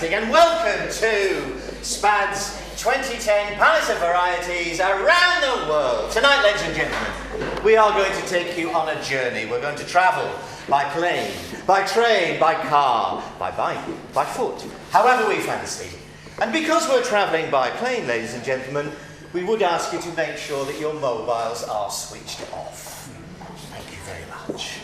exciting, and welcome to SPAD's 2010 Palace of Varieties around the world. Tonight, ladies and gentlemen, we are going to take you on a journey. We're going to travel by plane, by train, by car, by bike, by foot, however we fancy. And because we're travelling by plane, ladies and gentlemen, we would ask you to make sure that your mobiles are switched off. Thank you very much.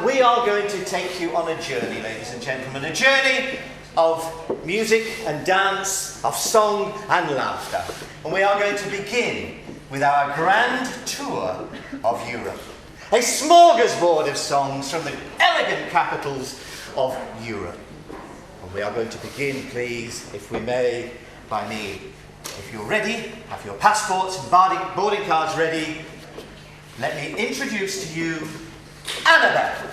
We are going to take you on a journey, ladies and gentlemen, a journey of music and dance, of song and laughter. And we are going to begin with our grand tour of Europe. A smorgasbord of songs from the elegant capitals of Europe. And we are going to begin, please, if we may, by me. If you're ready, have your passports and boarding cards ready, let me introduce to you Annabelle.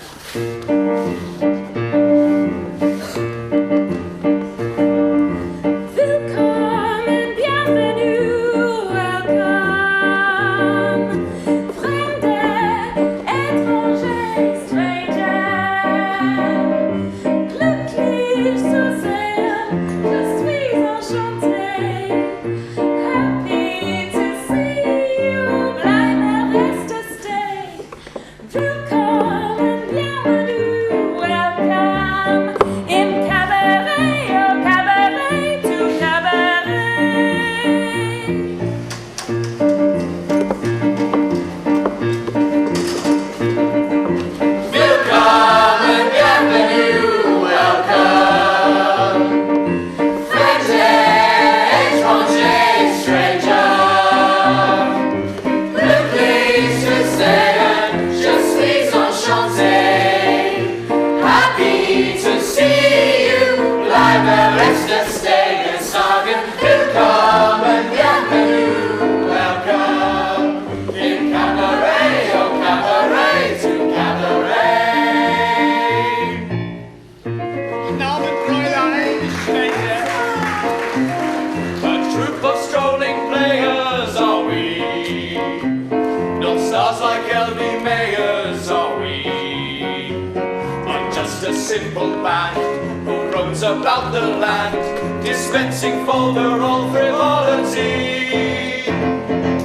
About the land, dispensing vulgar all frivolity.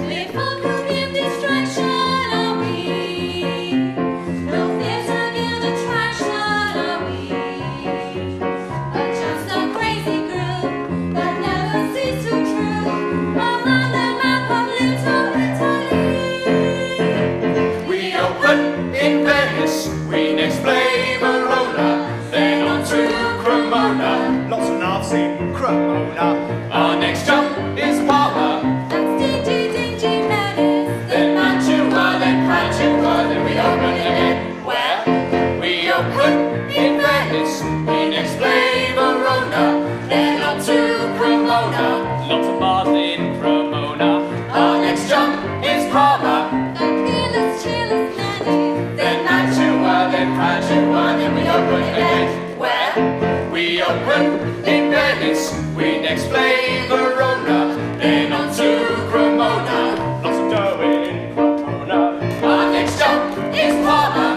Live for convenient distraction, are we? No theatre guild attraction, are we? But just a crazy group that never ceases to true around the map of Little Italy. We open in Venice, we next play Verona, then on to Cremona, lots of laughs in Cremona. Our next jump is Parma. That's dingy, dingy Venice. Then Mantua, then Padua, then we open again. Where? We open in Venice. We next play Verona, then on to Cremona. Lots of bars in Cremona. Our next jump is Parma. That's chillest Venice. Then Mantua, then Padua, then we open again. Where? We open in Venice, we next play Verona, then on to Cremona. Lots of dough in Cremona. Our next jump is Parma.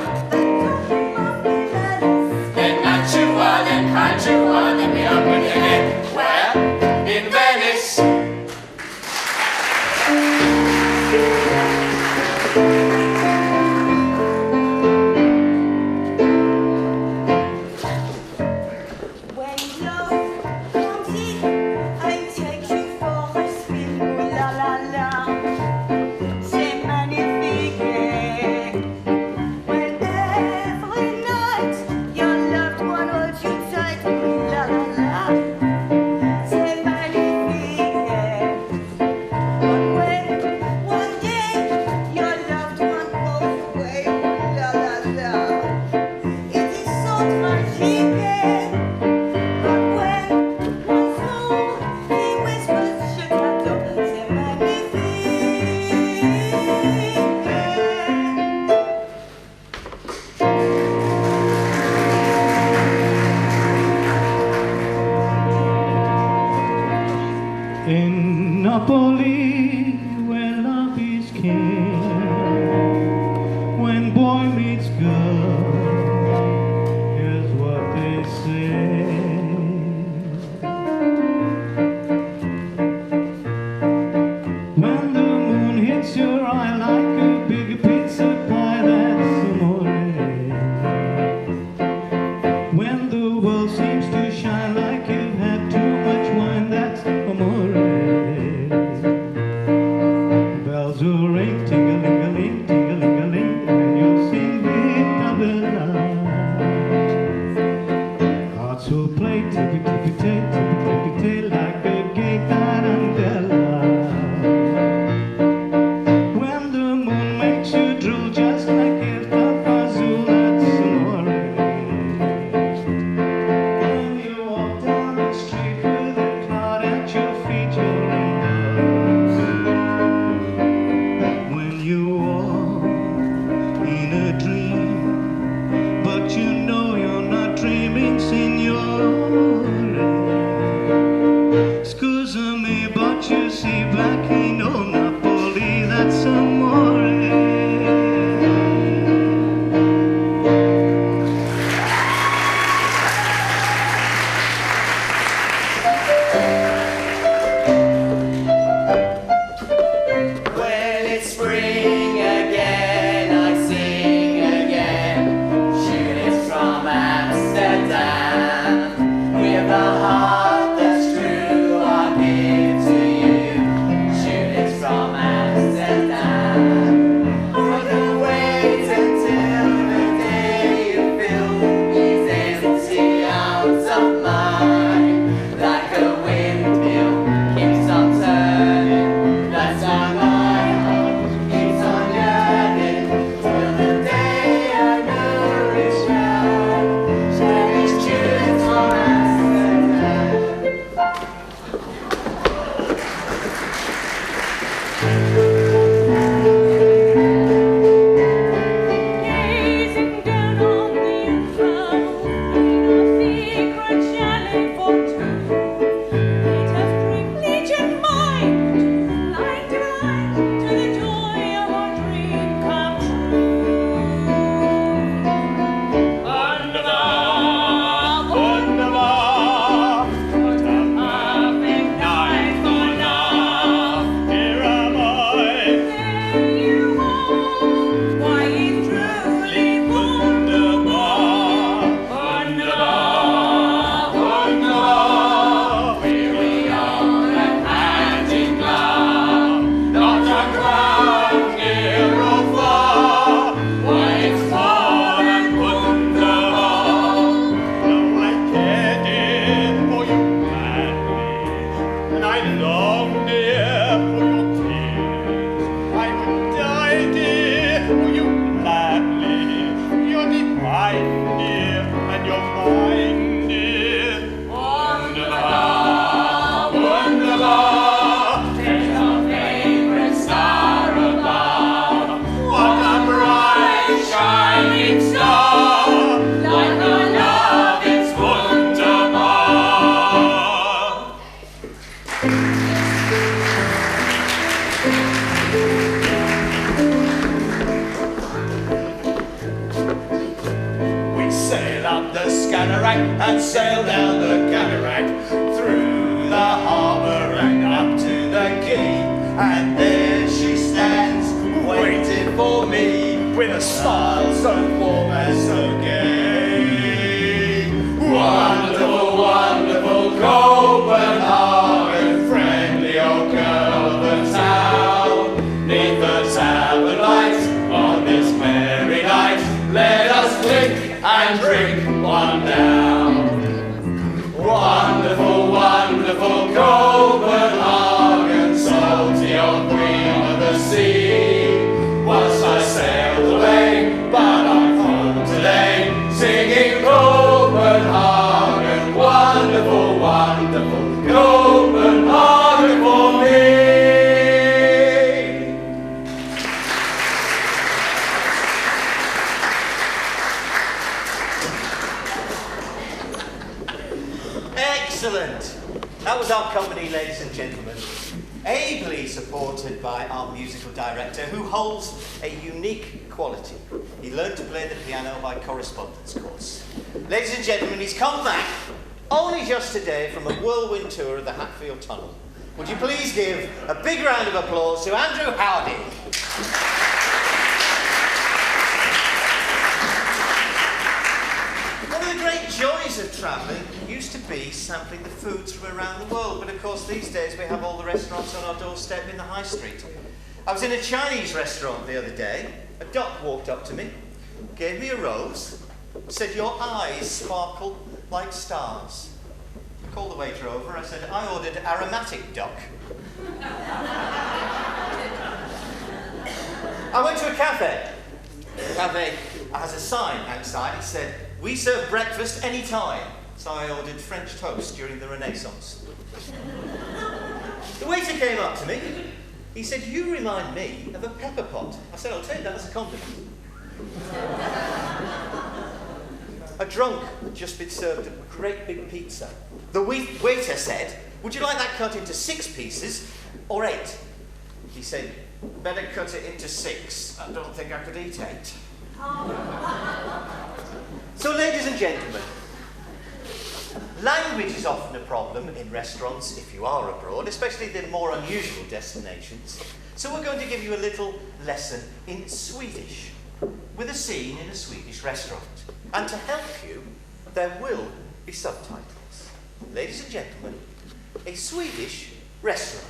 Then Mantua, then Padua, then we open again. Where? In Venice. Napoli, where love is king, when boy meets girl, here's what they say. When the moon hits your eye like a big pizza pie, that's amore. When the world seems to shine like you've had too much wine, that's amore. Bells will ring, ting-a-ling-a-ling, ting-a-ling-a-ling, and you'll sing Vita Bella. Hearts will play tippy-tippy-tay, tippy-tippy-tay, like a gay tarantella. When the moon makes you drool just like if the fazul, that's amore. When you walk down the street with a cloud at your feet, you're in love. When you walk in a dream, but you know you're not dreaming, signore. Scusa me, but you see back in old Napoli, that's amore. When it's spring again, I sing again. Shooters from Amsterdam, with a heart that's true, I give to you. Shooters from Amsterdam. I can wait until the day you fill these empty arms of mine, like a windmill keeps on turning. That's why my heart keeps on yearning till the day I know it's young. Spanish tunes from Amsterdam. Gazing down on the inferno, in a secret chalet for two. Let us dream legion mind, blind delight, to the joy of our dream come true. Wunderbar, wunderbar, what a perfect night for love. Here am I, There you are, why it's truly wunderbar, wunderbar, wunderbar. Here we are, hand in glove, not a crowd near or far. Why it's more than wonderful. Now I care, dear, for you madly, and I long, dear, for your tears. I would die, dear, for you gladly. You're divine, dear, and you're mine, dear. Wonderbar, wonderbar, there's a favorite star above. What a bright shining star, like a love, it's wonderbar. We sail up the Skagerrak and sail down the Cataract, through the harbour and up to the quay. And there she stands, waiting for me, With a smile so warm and so gay. Wonderful, wonderful Copenhagen, friendly old girl of the town. Neath the tavern lights on this merry night, let us clink and drink one down. Wonderful, wonderful Copenhagen, salty old queen of the sea. Once I sailed away, but I'm home today, singing Copenhagen, wonderful, wonderful Copenhagen for me. Excellent. That was our company, ladies and gentlemen. Ably supported by our musical director, who holds a unique quality. He learned to play the piano by correspondence course. Ladies and gentlemen, he's come back only just today from a whirlwind tour of the Hatfield Tunnel. Would you please give a big round of applause to Andrew Howdy? One of the great joys of travelling used to be sampling the foods from around the world, but of course these days we have all the restaurants on our doorstep in the high street. I was in a Chinese restaurant the other day. A doc walked up to me, gave me a rose, said, "Your eyes sparkle like stars." I called the waiter over. I said, "I ordered aromatic, doc." I went to a cafe. The cafe has a sign outside. It said, "We serve breakfast any time." So I ordered French toast during the Renaissance. The waiter came up to me. He said, "You remind me of a pepper pot." I said, "I'll take that as a compliment." A drunk had just been served a great big pizza. The waiter said, "Would you like that cut into 6 pieces or 8? He said, "Better cut it into 6. I don't think I could eat 8. So, ladies and gentlemen, language is often a problem in restaurants if you are abroad, especially the more unusual destinations. So we're going to give you a little lesson in Swedish with a scene in a Swedish restaurant. And to help you, there will be subtitles. Ladies and gentlemen, a Swedish restaurant.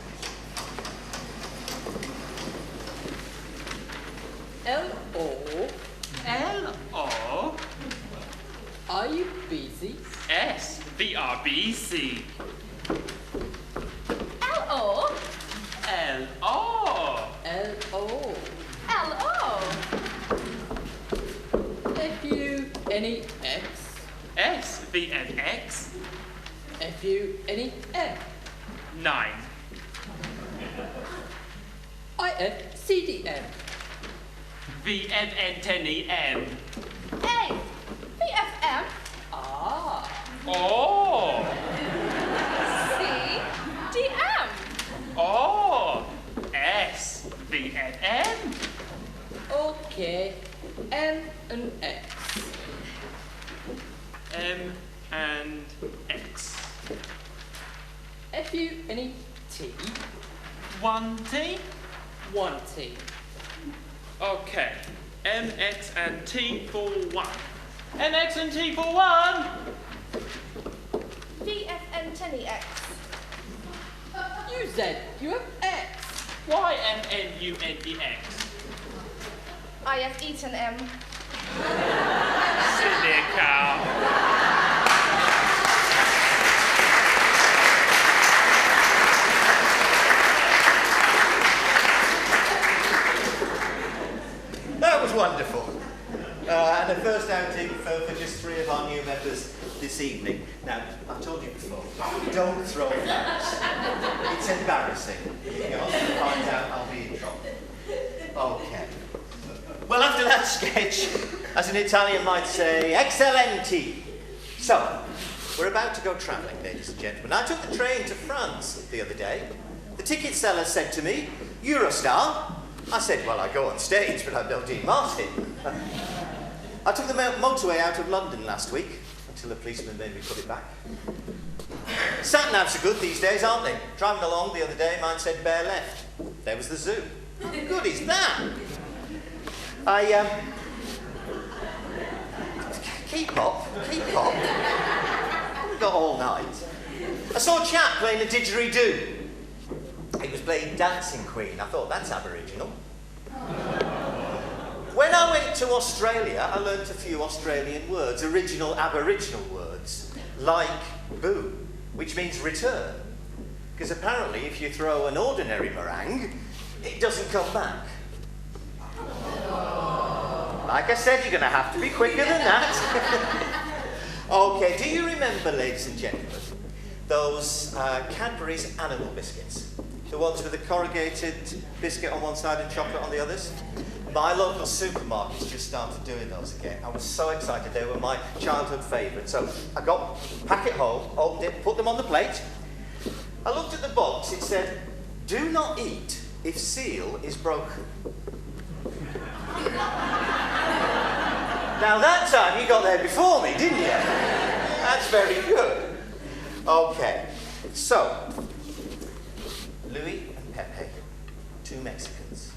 Hello. L-O. Are you busy? S. B-R-B-C. L-O. L-O. L-O. L-O. Have you any X? S. V-N-X. Have you any M? 9. I have CDM. V-N-N-10-E-M. A. VFM. Ah. Oh. C. DM. Oh. S. V-N-N. Okay. M and X. M and X. Have you any T? 1 T. 1 T. Okay. M, X and T for 1. M, X and T for 1. VFN 10EX. You said you have X. Y, M, N, U, N, E, X. I have eaten M. Silly cow. That was wonderful. And the first outing for just 3 of our new members this evening. Now, I've told you before, don't throw flowers. It's embarrassing. If your husband finds out, I'll be in trouble. Okay. Well, after that sketch, as an Italian might say, eccellenti. So, we're about to go travelling, ladies and gentlemen. I took the train to France the other day. The ticket seller said to me, "Eurostar?" I said, "Well, I go on stage, but I'm no Dean Martin." I took the motorway out of London last week, until the policeman made me put it back. Sat-navs are good these days, aren't they? Driving along the other day, mine said bear left. There was the zoo. How good is that? Keep up. We've got all night. I saw a chap playing a didgeridoo. He was playing Dancing Queen. I thought, that's Aboriginal. When I went to Australia, I learnt a few Australian words, original Aboriginal words, like boo, which means return. Because apparently if you throw an ordinary meringue, it doesn't come back. Like I said, you're going to have to be quicker than that. Okay, do you remember, ladies and gentlemen, those Cadbury's Animal Biscuits? The ones with the corrugated biscuit on one side and chocolate on the others? My local supermarkets just started doing those again. I was so excited. They were my childhood favourite. So I got a packet home, opened it, put them on the plate. I looked at the box. It said, "Do not eat if seal is broken." Now that time you got there before me, didn't you? That's very good. Okay, so Mexicans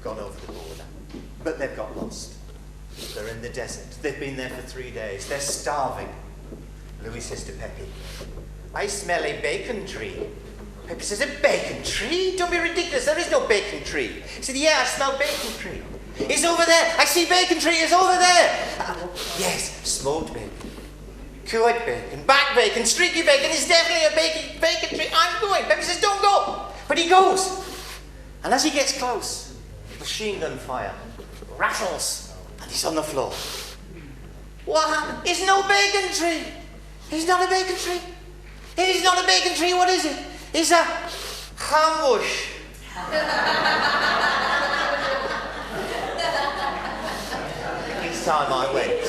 gone over the border, but they've got lost. They're in the desert. They've been there for 3 days. They're starving. Louis says to Pepe, I smell a bacon tree. Pepe says, a bacon tree? Don't be ridiculous. There is no bacon tree. He said, yeah, I smell bacon tree. It's over there. I see bacon tree. It's over there. Yes, smoked bacon. Cured bacon. Back bacon. Streaky bacon. It's definitely a bacon tree. I'm going. Pepe says, don't go. But he goes. And as he gets close, machine gun fire rattles. And he's on the floor. What happened? It's no bacon tree. It's not a bacon tree. It is not a bacon tree. What is it? It's a ambush. Each time I went.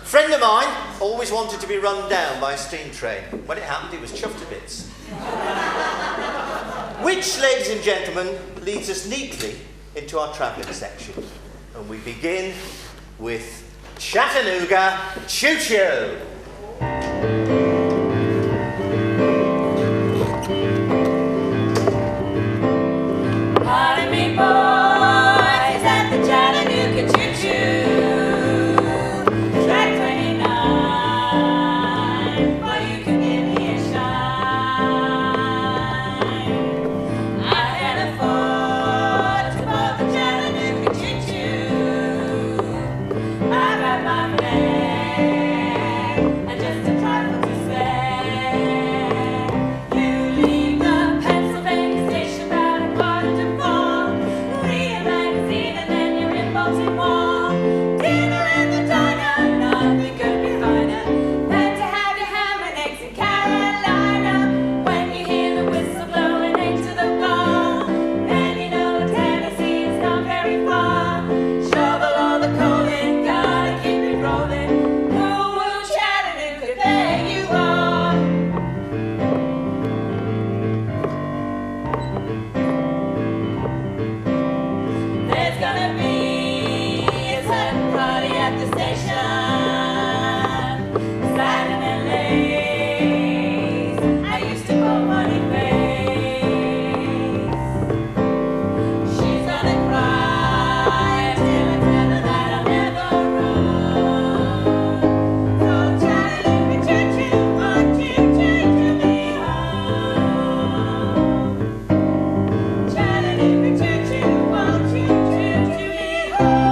Friend of mine always wanted to be run down by a steam train. When it happened, he was chuffed to bits. Which, ladies and gentlemen, leads us neatly into our travelling section. And we begin with Chattanooga Choo-Choo. Pardon me, boys, at the Chattanooga Choo-Choo. Track 29, well, you can give me a shine. I can't afford to board the Chattanooga Choo-Choo. I got my fare and just a trifle to spare. You leave the Pennsylvania station about a quarter to 4. Read a magazine and then you're in Baltimore. Dinner in the diner, nothing could be finer than to have your ham and eggs in Carolina. When you hear the whistle blowing into the bar, then you know Tennessee is not very far. Shovel all the coal in, gotta keep it rolling. Woo-woo, Chattanooga, there you are. There's gonna be a certain party at the station. Saturday lace, I used to call Money Face. She's gonna cry till I tell her that I'll never run. So Chattanooga Choo-Choo, won't you choo-choo me home? Chattanooga Choo-Choo, won't you choo-choo me home?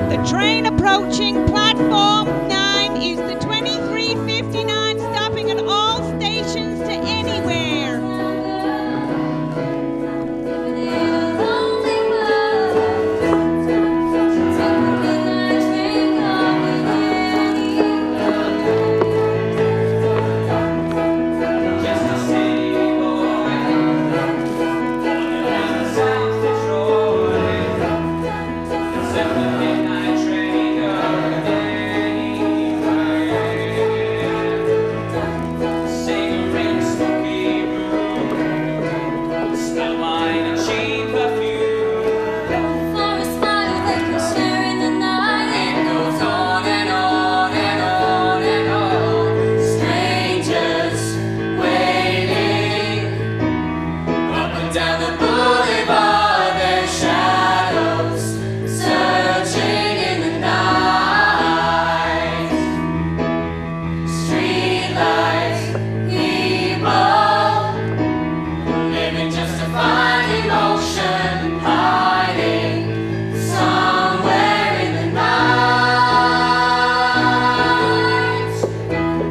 The train approaching platform 9 is the 2359, stopping at all stations to anywhere. Just a city boy, born in South Detroit. Except the midnight train going anywhere. Cigarette, smoky room, smell wine and cheap perfume. For a smile that can share in the night. It goes on and on and on and on. Strangers waiting up and down the boulevard. Their shadows searching in the night. Streetlights, people living just to find emotion, hiding somewhere in the night.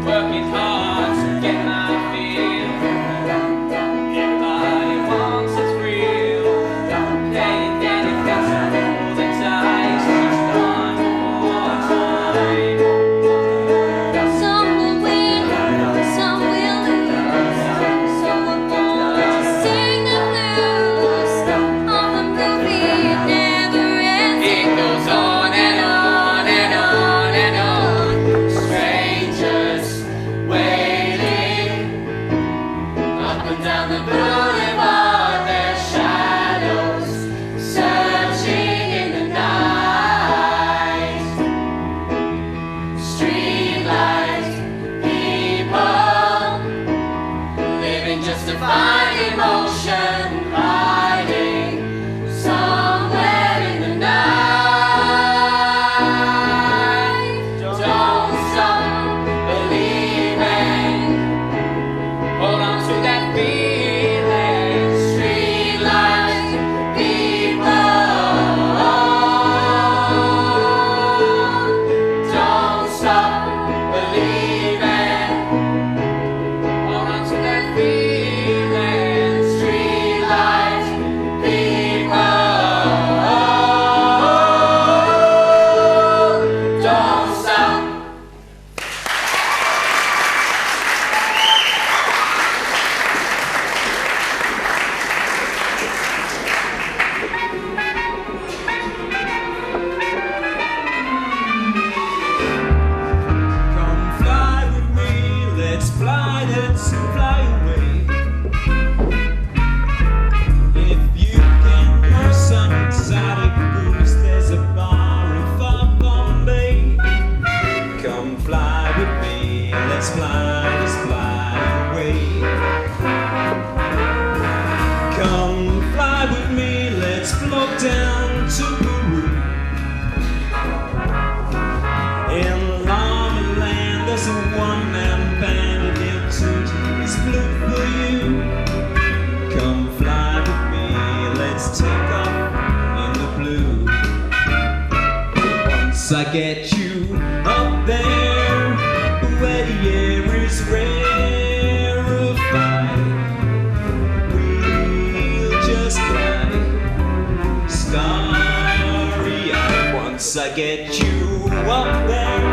Working hard to get my feel. Everybody wants it real. Playing Danny Phantom, roll the dice just one more time. Some will win, some will lose. So we're born to sing the blues. On the movie, it never ends. It goes on and on and on and on. Strangers waiting up and down the boulevard. emotion hiding somewhere in the night. Don't stop believing. Hold on to that feeling. Streetlights, people. Don't stop believing. Hold on to that feeling. Streetlights, people. Don't stop. Come fly with me, let's fly away. If you can use some exotic booze, there's a bar in far Bombay. Come fly with me, let's fly away. Come fly with me, let's float down to Peru. In Llama Land, there's a one-man band, and he'll tune his flute for you. Come fly with me, let's take off in the blue. Once I get you up there, where the air is rarefied, we'll just fly starry-eyed. Once I get you up there,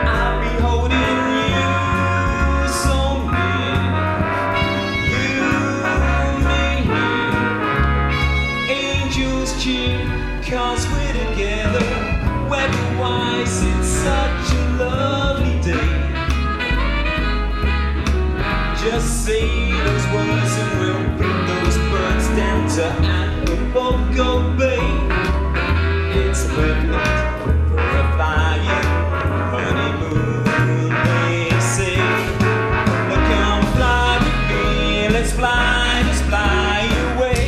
I'll be holding you so near. You, me here, angels cheer, 'cause we're together. Weather-wise, it's such a lovely day. Just say those words and we'll bring those birds down to Acapulco Bay. It's perfect for a flying honeymoon, they say. Come fly with me, let's fly away.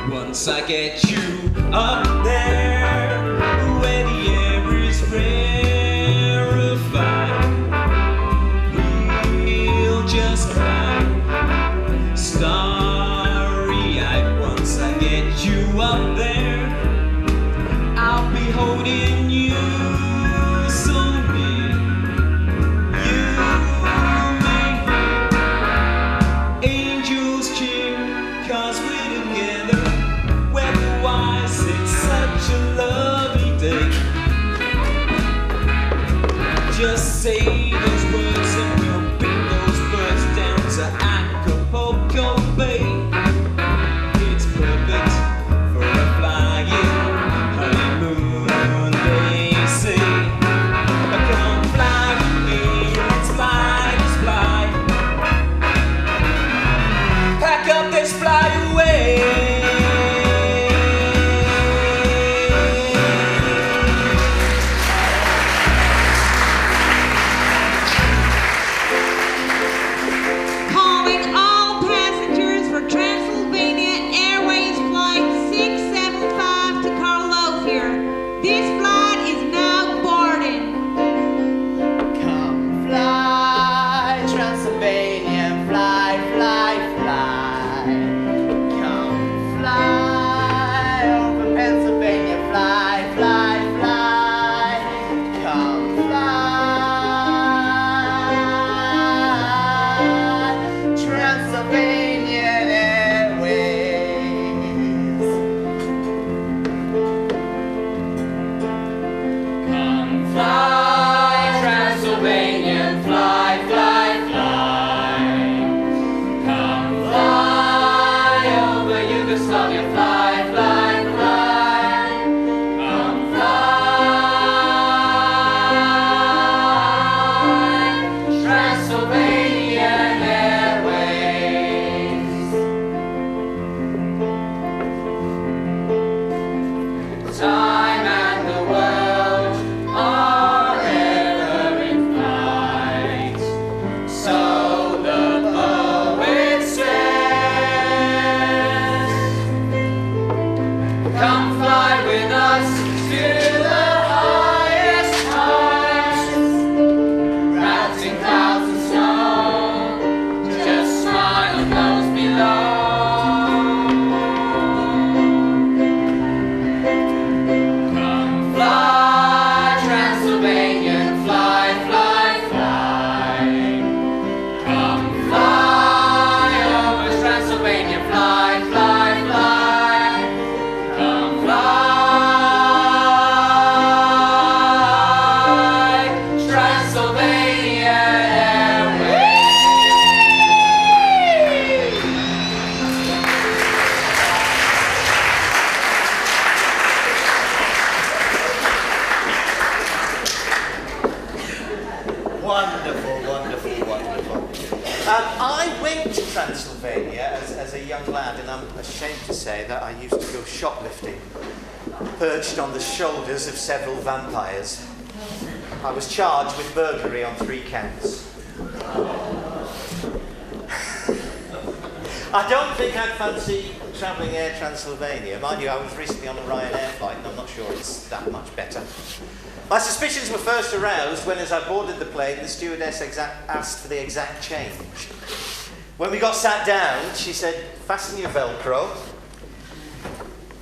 Once I get you up there, where the air is rarefied, we'll just fly starry-eyed. Once I get you up there, I'll be holding you so near. You, me, angels cheer, 'cause we're together. Weather-wise, it's such a lovely day. Just say those words and we'll bring those birds down to Acapulco Bay. It's perfect for a flying honeymoon, they say. Come fly with me, let's fly. Pack up, let's fly away. Wonderful, wonderful, wonderful. I went to Transylvania as a young lad, and I'm ashamed to say that I used to go shoplifting, perched on the shoulders of several vampires. I was charged with burglary on 3 counts. I don't think I'd fancy travelling Air Transylvania. Mind you, I was recently on a Ryanair flight, and I'm not sure it's that much better. My suspicions were first aroused when, as I boarded the plane, the stewardess asked for the exact change. When we got sat down, she said, "Fasten your Velcro."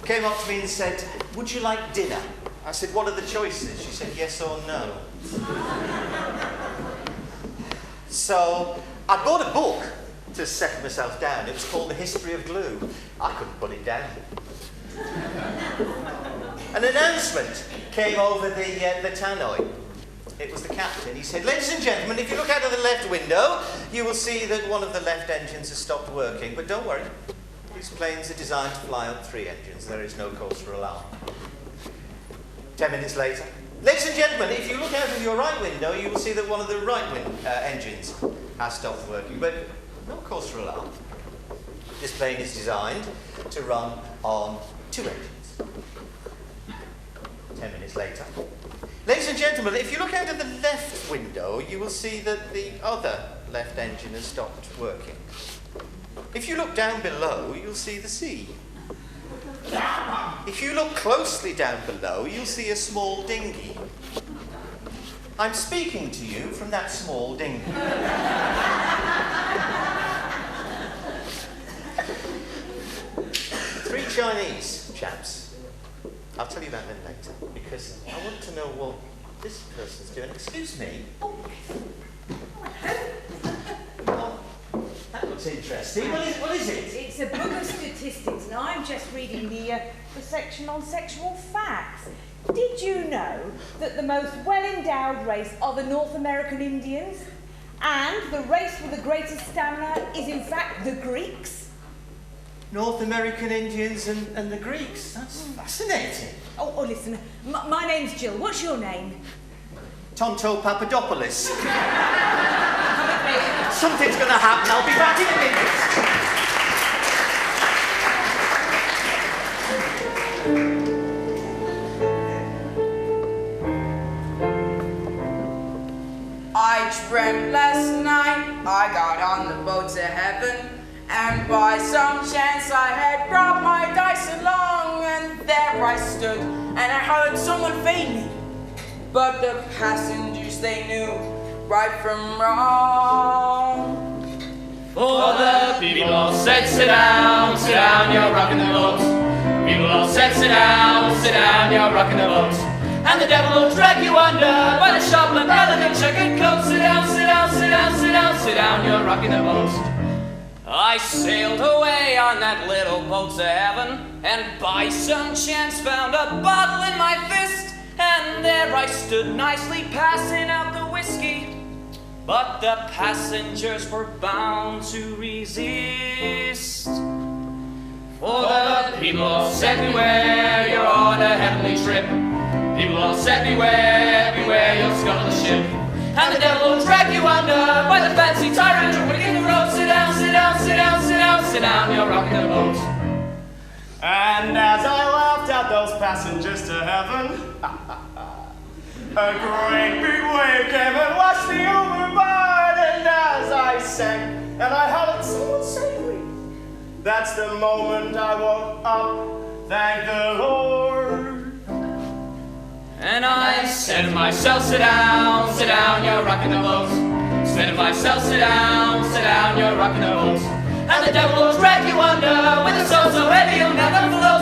Came up to me and said, "Would you like dinner?" I said, "What are the choices?" She said, "Yes or no." So I bought a book to settle myself down. It was called The History of Glue. I couldn't put it down. An announcement came over the tannoy. It was the captain. He said, "Ladies and gentlemen, if you look out of the left window, you will see that one of the left engines has stopped working. But don't worry, these planes are designed to fly on 3 engines. There is no cause for alarm." 10 minutes later, "Ladies and gentlemen, if you look out of your right window, you will see that one of the right engines has stopped working. But no cause for alarm. This plane is designed to run on 2 engines." 10 minutes later, "Ladies and gentlemen, if you look out of the left window, you will see that the other left engine has stopped working. If you look down below, you'll see the sea. If you look closely down below, you'll see a small dinghy. I'm speaking to you from that small dinghy." 3 Chinese chaps. I'll tell you about them later, because I want to know what this person's doing. Excuse me. Oh, that looks interesting. What is it? It's a book of statistics, and I'm just reading the section on sexual facts. Did you know that the most well-endowed race are the North American Indians, and the race with the greatest stamina is in fact the Greeks? North American Indians and the Greeks. That's fascinating. Oh, listen, my name's Jill. What's your name? Tonto Papadopoulos. Something's going to happen. I'll be back in a minute. I dreamt last night I got on the boat to heaven, and by some chance I had brought my dice along, and there I stood, and I heard someone fade me. But the passengers, they knew right from wrong. For the people all said, sit down, you're rocking the boat. People all said, sit down, you're rocking the boat. And the devil will drag you under by the sharp lapel of your checkered coat. Sit down, you're rocking the boat. I sailed away on that little boat to heaven, and by some chance found a bottle in my fist, and there I stood nicely passing out the whiskey. But the passengers were bound to resist. For the people all said, beware, you're on a heavenly trip. People all said, beware, beware, you'll scuttle the ship. And the devil will drag you under by the fancy tyrant you're putting in the road. Sit down, you're rocking the boat. And as I laughed at those passengers to heaven, a great big wave came and washed me overboard. And as I sang and I hollered, someone save me, that's the moment I woke up, thank the Lord. And I said to myself, sit down, you're rocking the boat. Said to myself, sit down, you're rocking the boat. And the devil will drag you under with a soul so heavy you'll never float.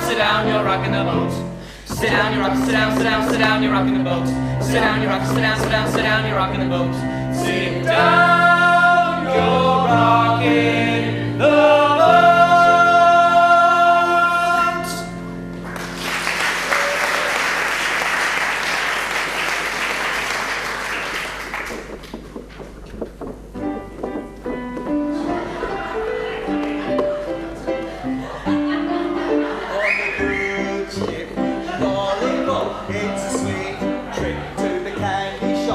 Sit down, you're rocking the boat. Sit down, you're rocking, sit down, you're rocking the boat. Sit down, you're rocking, sit down, you're rocking the boat. Sit down, you're rocking the boat. It's a sweet trip to the candy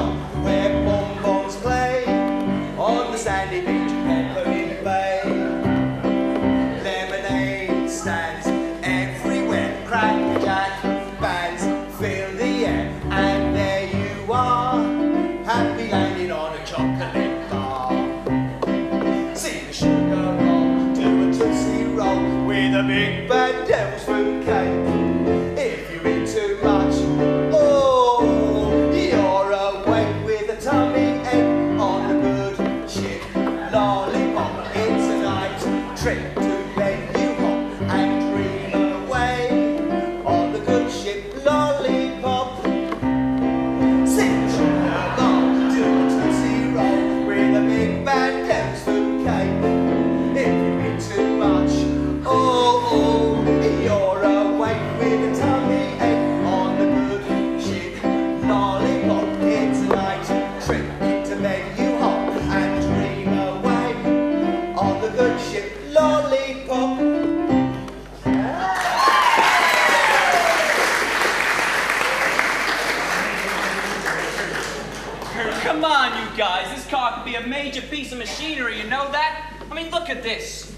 come on, you guys. This car could be a major piece of machinery, you know that? I mean, look at this.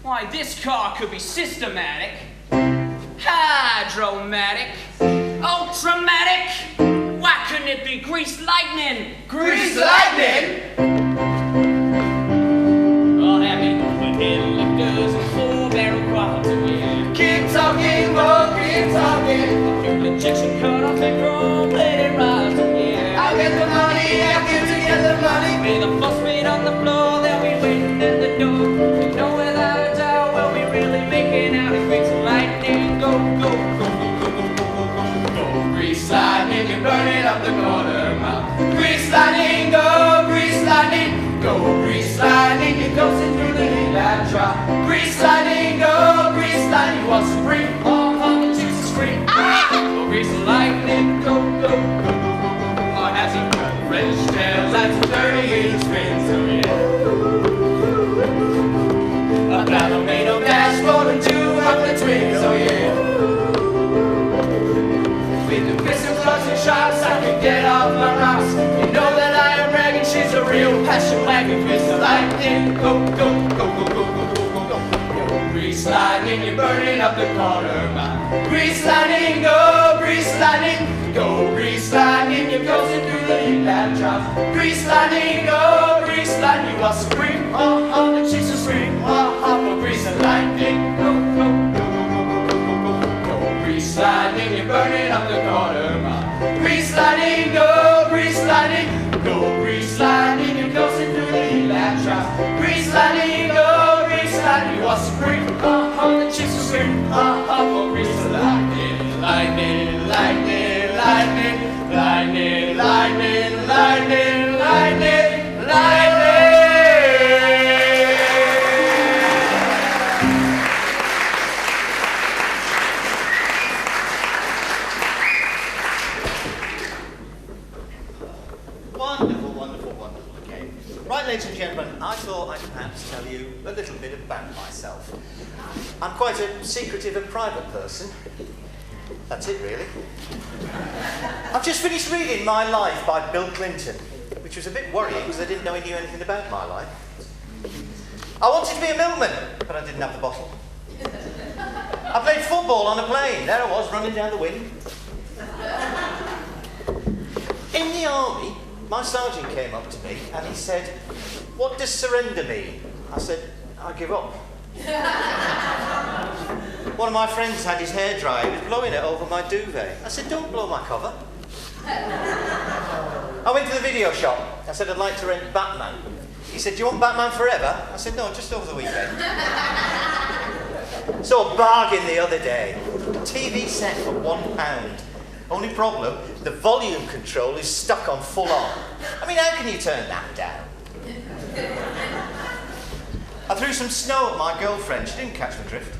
Why, this car could be systematic, hydromatic, ultramatic. Why couldn't it be grease lightning? Grease lightning? Oh, having twin lifters and 4-barrel quads, yeah. Keep talking, more, keep talking. Fuel injection cut-off and chrome-plated rods, yeah. I'll get the money, I'll get to get the money. With a full speed on the floor, they'll be waiting at the door. You know without a doubt, we'll be really making out in grease lightning. Go, go, go, go, go, go, go, go, go. Grease lightning, you're burning up the corner mile. Grease lightning, go, grease lightning. Go, grease lightning, you're coursing through the headlight drop. Grease lightning, go, grease lightning. You want some free, the chicks will scream. Ah! Go, grease lightning, go, go, go, go, go, go. On has he got French tails, that's 38 spins, oh yeah. A Palomino dashboard and 200 twins, oh yeah. With the crystal clutch and shots, I can get off my rocks. You know that I am bragging, she's a real passion wagon. Grease lightning, go, go, go, go, go, go, go, go, go. Grease lightning, you're burning up the corner mile. Grease lightning, go, grease lightning. Go, grease lightning, you're coursing through the headlight drops. Grease lightning, go, grease lightning. You want some cream, the chicks will scream, for grease lightning. Go, go, go, go, go, go, go, go, go. Grease lightning, you're burning up the corner mile. Grease lightning, go, grease lightning. Go, grease lightning, you're coursing through the headlight drops. Grease lightning, go, grease lightning. You want some cream, the chicks will scream, for grease lightning, lightning, lightning. Lightning, lightning, lightning, lightning, lightning, lightning. Wonderful, wonderful, wonderful game. Right, ladies and gentlemen, I thought I'd perhaps tell you a little bit about myself. I'm quite a secretive and private person. That's it, really. I've just finished reading My Life by Bill Clinton, which was a bit worrying because I didn't know he knew anything about my life. I wanted to be a milkman, but I didn't have the bottle. I played football on a plane. There I was, running down the wind. In the army, my sergeant came up to me and he said, "What does surrender mean?" I said, "I give up." One of my friends had his hair dry. He was blowing it over my duvet. I said, "Don't blow my cover." I went to the video shop. I said, "I'd like to rent Batman." He said, "Do you want Batman forever?" I said, "No, just over the weekend." Saw a bargain the other day. TV set for £1. Only problem, the volume control is stuck on full on. I mean, how can you turn that down? I threw some snow at my girlfriend. She didn't catch my drift.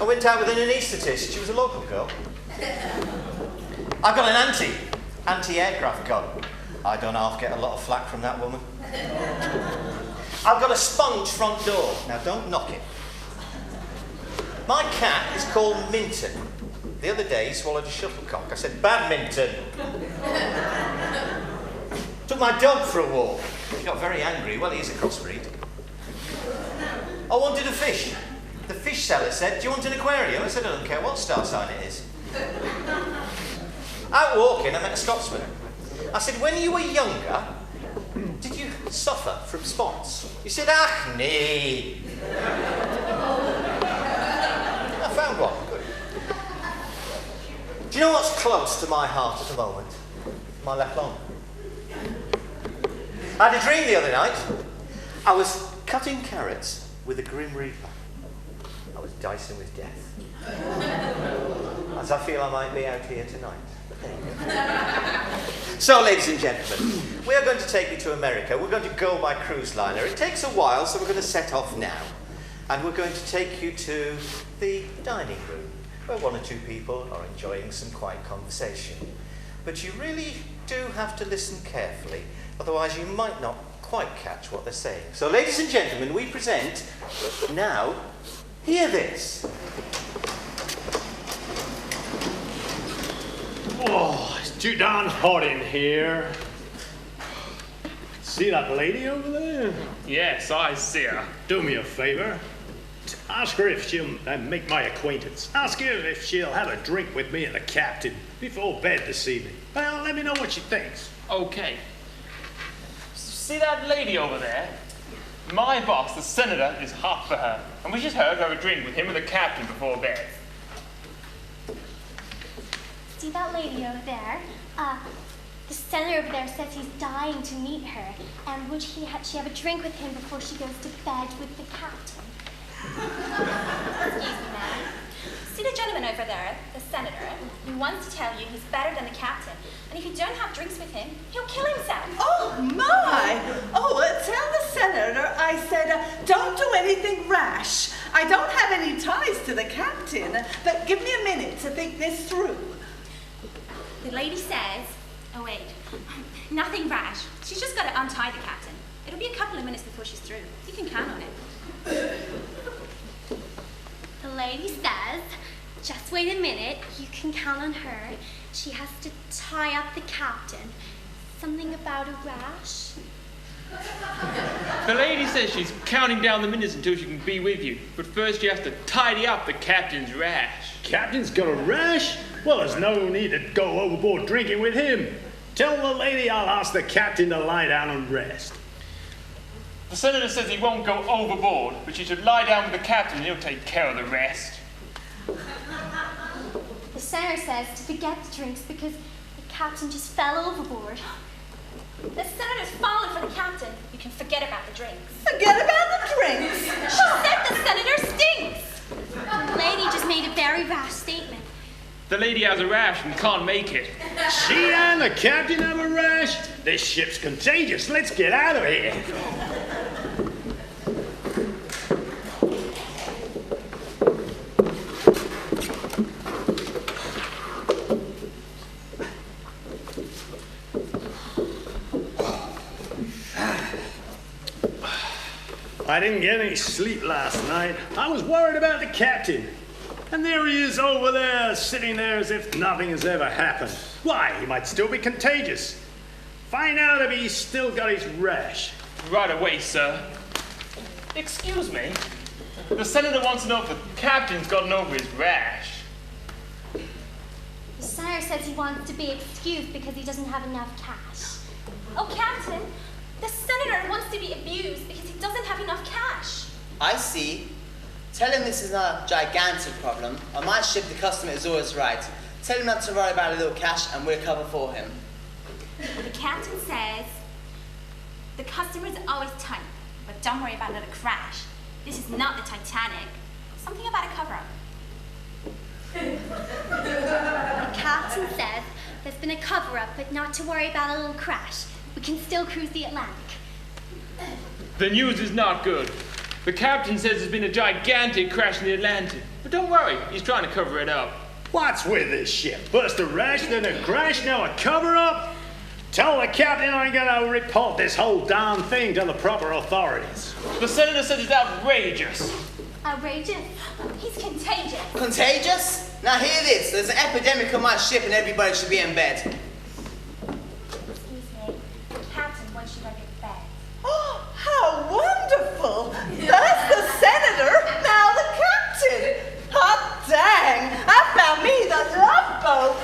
I went out with an anaesthetist. She was a local girl. I've got an anti-aircraft gun. I don't half get a lot of flack from that woman. I've got a sponge front door. Now, don't knock it. My cat is called Minton. The other day, he swallowed a shuttlecock. I said, "Badminton." Took my dog for a walk. He got very angry. Well, he's a crossbreed. I wanted a fish. The fish seller said, "Do you want an aquarium?" I said, "I don't care what star sign it is." Out walking, I met a Scotsman. I said, "When you were younger, did you suffer from spots?" He said, "Ach, nee." I found one. Good. Do you know what's close to my heart at the moment? My left lung. I had a dream the other night. I was cutting carrots with a Grim Reaper. I was dicing with death. As I feel I might be out here tonight. But there you go. So, ladies and gentlemen, we are going to take you to America. We're going to go by cruise liner. It takes a while, so we're going to set off now. And we're going to take you to the dining room, where one or two people are enjoying some quiet conversation. But you really do have to listen carefully, otherwise you might not quite catch what they're saying. So, ladies and gentlemen, we present, now, hear this. Oh, it's too darn hot in here. See that lady over there? Yes, I see her. Do me a favor. Ask her if she'll make my acquaintance. Ask her if she'll have a drink with me and the captain before bed this evening. Well, let me know what she thinks. Okay. See that lady over there? My boss, the senator, is hot for her, and wishes her to have a drink with him and the captain before bed. See that lady over there? The senator over there says he's dying to meet her, and would she have a drink with him before she goes to bed with the captain? Excuse me, ma'am. See the gentleman over there, the senator? He wants to tell you he's better than the captain, and if you don't have drinks with him, he'll kill himself. Oh, my! Tell the senator I said, don't do anything rash. I don't have any ties to the captain, but give me a minute to think this through. The lady says, oh wait, nothing rash. She's just got to untie the captain. It'll be a couple of minutes before she's through. You can count on it. The lady says, just wait a minute, you can count on her. She has to tie up the captain. Something about a rash? The lady says she's counting down the minutes until she can be with you, but first she has to tidy up the captain's rash. Captain's got a rash? Well, there's no need to go overboard drinking with him. Tell the lady I'll ask the captain to lie down and rest. The senator says he won't go overboard, but she should lie down with the captain and he'll take care of the rest. The senator says to forget the drinks because the captain just fell overboard. The senator's fallen for the captain. You can forget about the drinks. Forget about the drinks? She said the senator stinks. The lady just made a very rash statement. The lady has a rash and can't make it. She and the captain have a rash? This ship's contagious. Let's get out of here. I didn't get any sleep last night. I was worried about the captain. And there he is over there, sitting there as if nothing has ever happened. Why, he might still be contagious. Find out if he's still got his rash. Right away, sir. Excuse me. The senator wants to know if the captain's gotten over his rash. The senator says he wants to be excused because he doesn't have enough cash. Oh, Captain, the senator wants to be abused because he doesn't have enough cash. I see. Tell him this is not a gigantic problem. On my ship, the customer is always right. Tell him not to worry about a little cash and we'll cover for him. The captain says, the customer is always tight, but don't worry about a little crash. This is not the Titanic. Something about a cover-up. The captain says there's been a cover-up, but not to worry about a little crash. We can still cruise the Atlantic. The news is not good. The captain says there's been a gigantic crash in the Atlantic. But don't worry, he's trying to cover it up. What's with this ship? First a rash, then a crash, now a cover-up? Tell the captain I'm gonna report this whole darn thing to the proper authorities. The senator says it's outrageous. Outrageous? He's contagious. Contagious? Now hear this. There's an epidemic on my ship and everybody should be in bed. Excuse me. The captain wants you to get to bed. Oh, how wonderful! That's the senator, now the captain! Hot dang! I found me the love boat!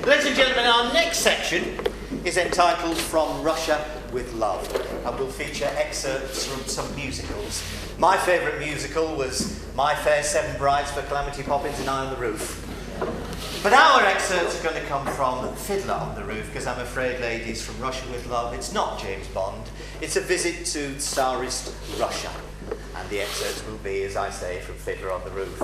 Ladies and gentlemen, our next section is entitled From Russia with Love, and will feature excerpts from some musicals. My favourite musical was My Fair Seven Brides for Calamity Poppins and Eye on the Roof. But our excerpts are going to come from Fiddler on the Roof, because I'm afraid, ladies, From Russia with Love, it's not James Bond. It's a visit to Tsarist Russia. And the excerpts will be, as I say, from Fiddler on the Roof.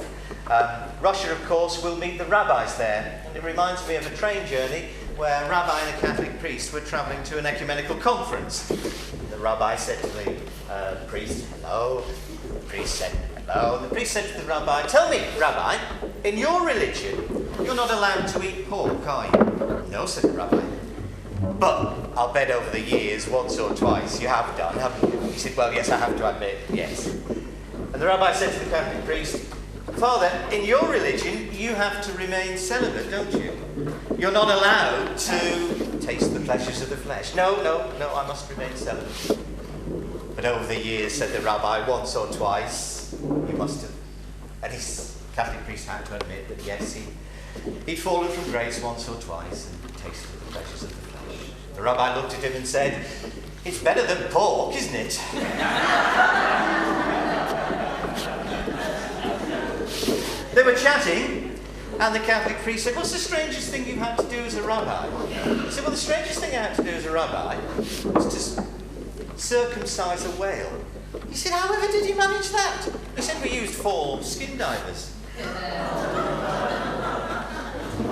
Russia, of course, will meet the rabbis there. It reminds me of a train journey where a rabbi and a Catholic priest were travelling to an ecumenical conference. The rabbi said to the priest, hello. The priest said, hello. And the priest said to the rabbi, tell me, rabbi, in your religion, you're not allowed to eat pork, are you? No, said the rabbi. But I'll bet over the years, once or twice, you have done, haven't you? He said, well, yes, I have to admit, yes. And the rabbi said to the Catholic priest, Father, in your religion, you have to remain celibate, don't you? You're not allowed to taste the pleasures of the flesh. No, I must remain celibate. But over the years, said the rabbi, once or twice, you must have. And his Catholic priest had to admit that, yes, he'd fallen from grace once or twice and tasted the pleasures of the flesh. The rabbi looked at him and said, it's better than pork, isn't it? They were chatting, and the Catholic priest said, what's the strangest thing you've had to do as a rabbi? He said, well, the strangest thing I had to do as a rabbi was to circumcise a whale. He said, however did you manage that? He said, we used 4 skin divers.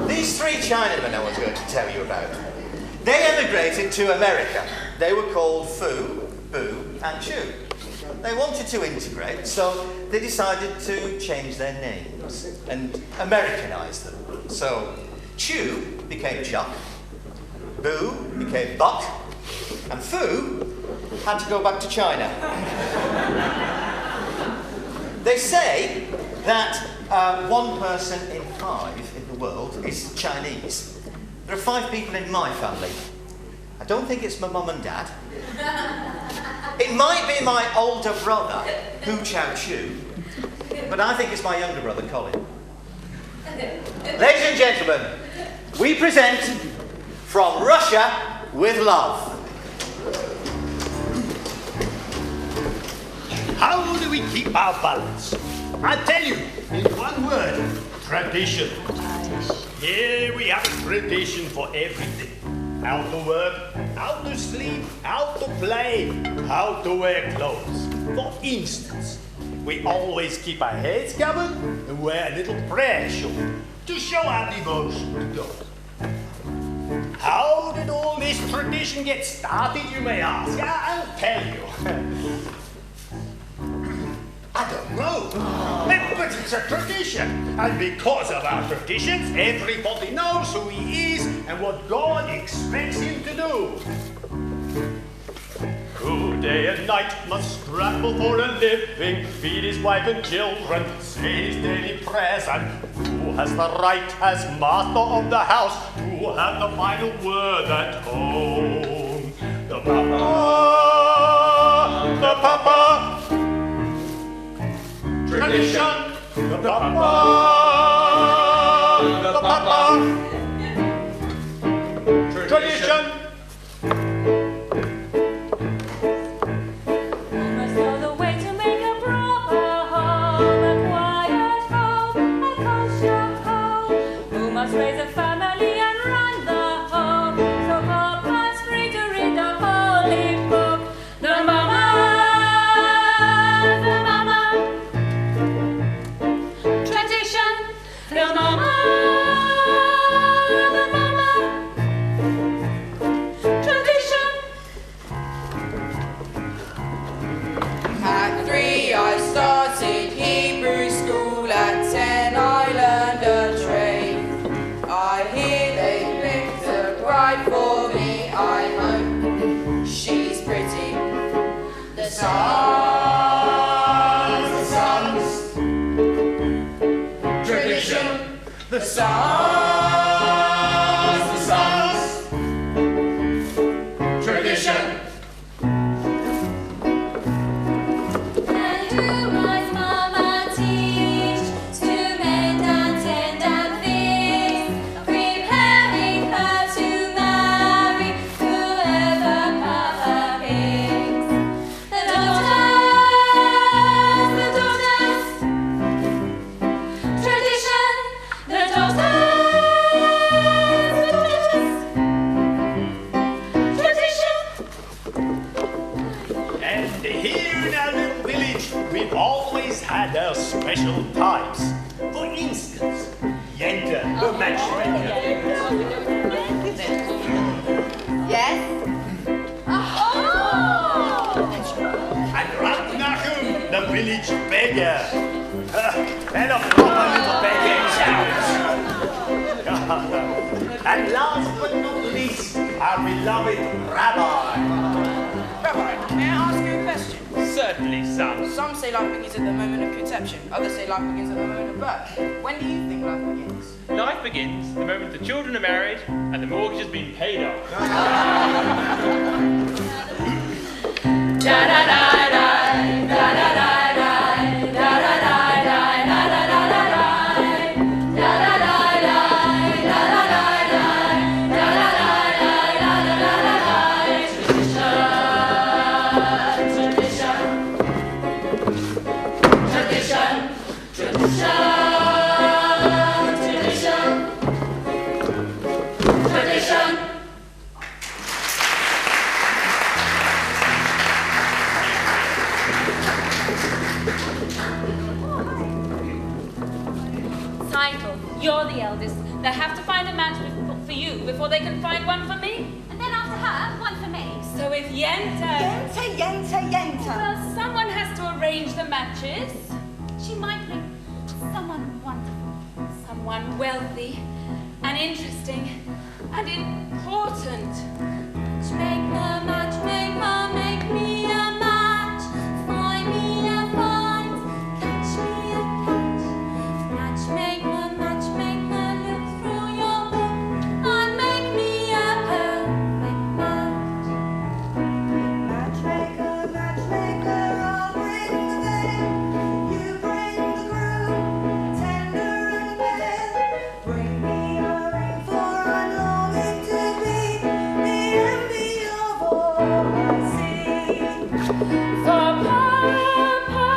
These 3 Chinamen I was going to tell you about. They emigrated to America. They were called Fu, Bu, and Chu. They wanted to integrate, so they decided to change their names and Americanize them. So Chu became Chuck, Bu became Buck, and Fu had to go back to China. They say that 1 person in 5 in the world is Chinese. There are 5 people in my family. I don't think it's my mum and dad. It might be my older brother, Hu Chao Chu, but I think it's my younger brother, Colin. Ladies and gentlemen, we present From Russia with Love. How do we keep our balance? I tell you, in one word, tradition. Here we have a tradition for everything. How to work, how to sleep, how to play, how to wear clothes. For instance, we always keep our heads covered and wear a little prayer shawl to show our devotion to God. How did all this tradition get started, you may ask? I'll tell you. I don't know. But it's a tradition. And because of our traditions, everybody knows who he is and what God expects him to do. Who day and night must scramble for a living, feed his wife and children, say his daily prayers, and who has the right as master of the house to have the final word at home? The Papa. Tradition, the Papa, tradition. Who must know the way to make a proper home, a quiet home, a kosher home? Who must raise a family and run the home, so Papa's free to read the holy book? The mama. I started Hebrew school at 10. I learned a trade. I hear they picked a bride for me. I hope she's pretty. The sons, tradition. The sons, tradition. Special types. For instance, Yenta, the matchmaker. Yes? And Ratnachum, the village beggar. And a proper little beggar himself. And last but not least, our beloved Rabbi. Rabbi, may I ask you a question? Certainly, son. Some say life begins at the moment of conception. Others say life begins at the moment of birth. When do you think life begins? Life begins the moment the children are married and the mortgage has been paid off. Title, you're the eldest. They have to find a match for you before they can find one for me. And then after her, one for me. So if Yenta... Yenta. Well, someone has to arrange the matches. She might bring someone wonderful. Someone wealthy and interesting and important. Matchmaker, matchmaker, make me a match. Find me a find, catch me a catch. Matchmaker, matchmaker, look through your book and make me a perfect match. Matchmaker, matchmaker, I'll bring the veil. You bring the groom, tender and pale. Bring me a ring, for I'm longing to be the envy of all I see. For Papa,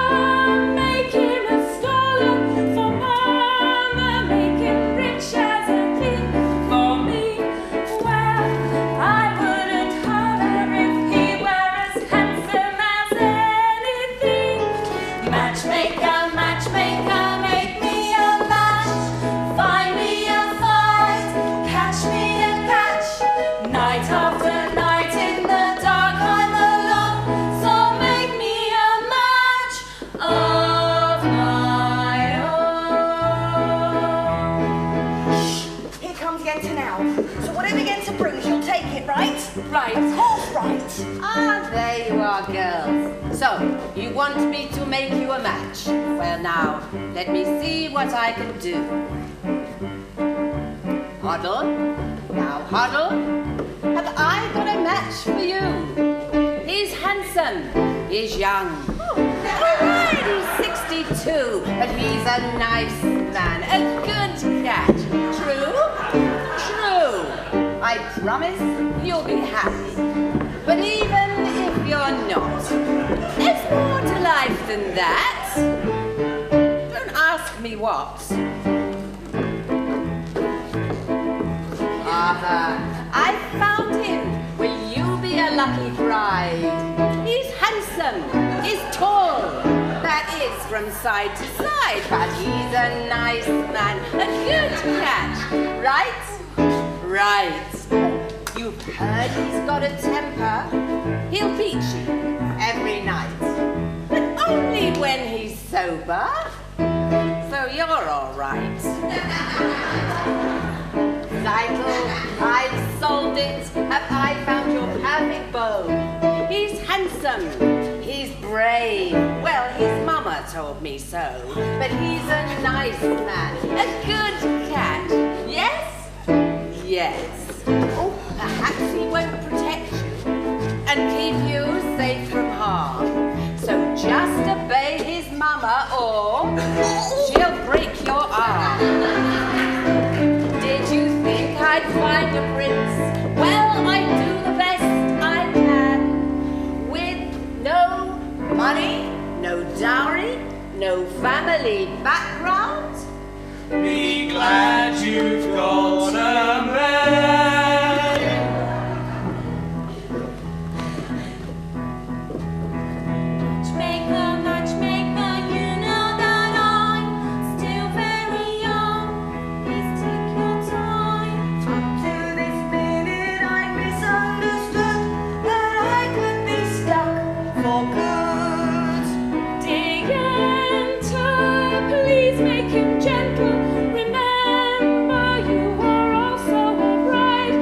make him a scholar. For Mama, make him rich as a king. For me, well, I wouldn't holler if he were as handsome as anything. Matchmaker, matchmaker, make me a match. Find me a fight, catch me a catch. Night after night in the dark I'm alone. So make me a match of my own. Here comes Yenta now. So whatever Yenta brings, you'll take it, right? Right. Of course, right. Ah, there you are, girls. So, you want me to make you a match? Well, now, let me see what I can do. Huddle. Now, huddle. Have I got a match for you? He's handsome. He's young. He's 62, but he's a nice man. A good catch. True? True. I promise you'll be happy. But even if you're not, there's more to life than that. Don't ask me what. I found him. Will you be a lucky bride? He's handsome. He's tall. That is from side to side. But he's a nice man. A good catch. Right? Right. You've heard he's got a temper. He'll beat you every night. But only when he's sober. So you're all right. Lytle, I've solved it. Have I found your perfect beau? He's handsome. He's brave. Well, his mama told me so. But he's a nice man. A good catch. Yes? Yes. Oh, perhaps he won't protect you and keep you safe from harm. So just obey his mama or she'll break your arm. Did you think I'd find a prince? Well, I do the best I can. With no money, no dowry, no family background. Be glad you've got a man. Matchmaker, matchmaker, you know that I'm still very young. Please take your time. Up to this minute I misunderstood that I could be stuck for good. Yenta, please make him gentle. Remember, you are also a bride.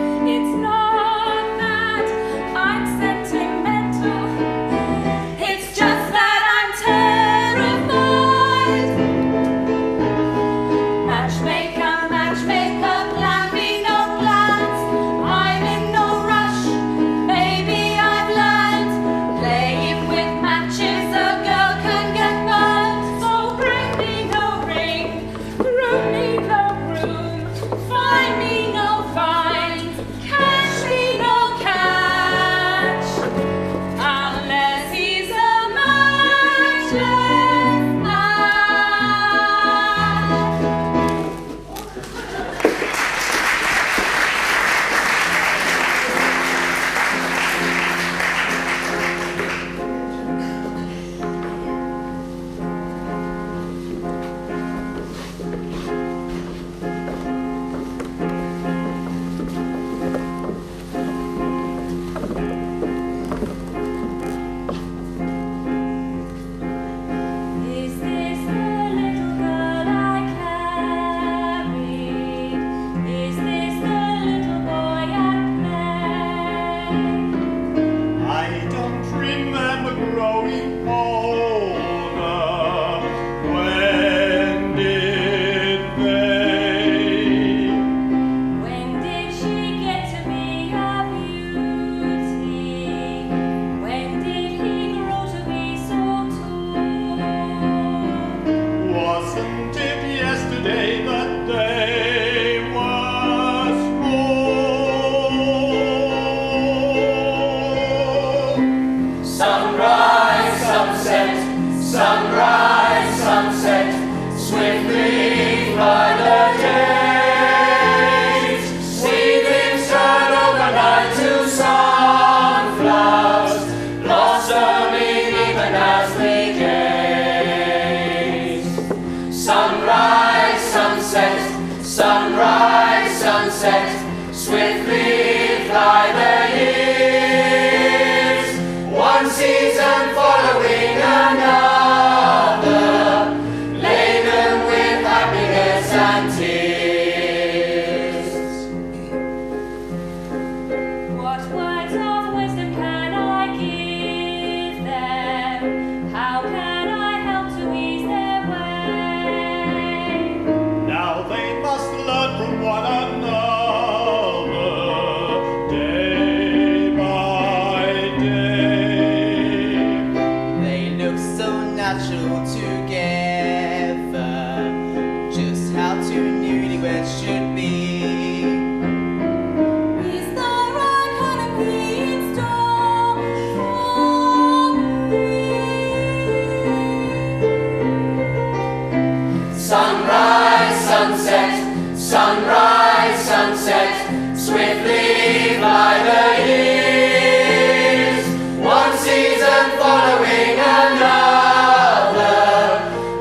following another,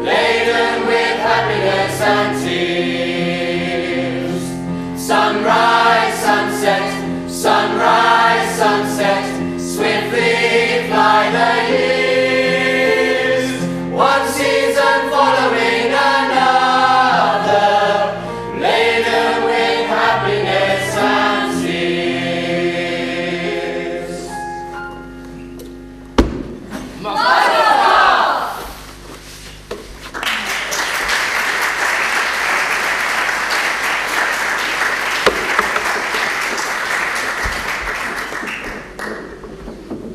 laden with happiness and tears. Sunrise, sunset, sunrise, sunset, swiftly fly the years. One season following another, laden with happiness and tears.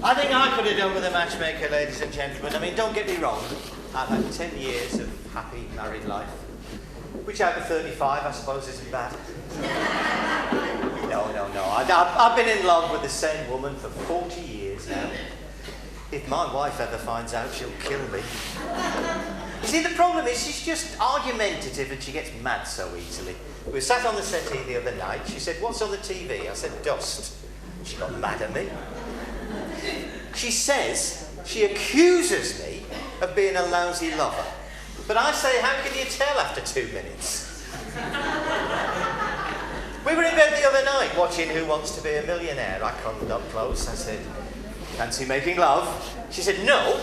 I think I could have done with a matchmaker, ladies and gentlemen. I mean, don't get me wrong. I've had 10 years of happy married life, which out of 35, I suppose, isn't bad. No. I've been in love with the same woman for 40 years now. If my wife ever finds out, she'll kill me. You see, the problem is she's just argumentative and she gets mad so easily. We sat on the settee the other night. She said, "What's on the TV?" I said, "Dust." She got mad at me. She says, she accuses me of being a lousy lover. But I say, how can you tell after 2 minutes? We were in bed the other night watching Who Wants to Be a Millionaire. I cuddled up close. I said, "Fancy making love?" She said, "No."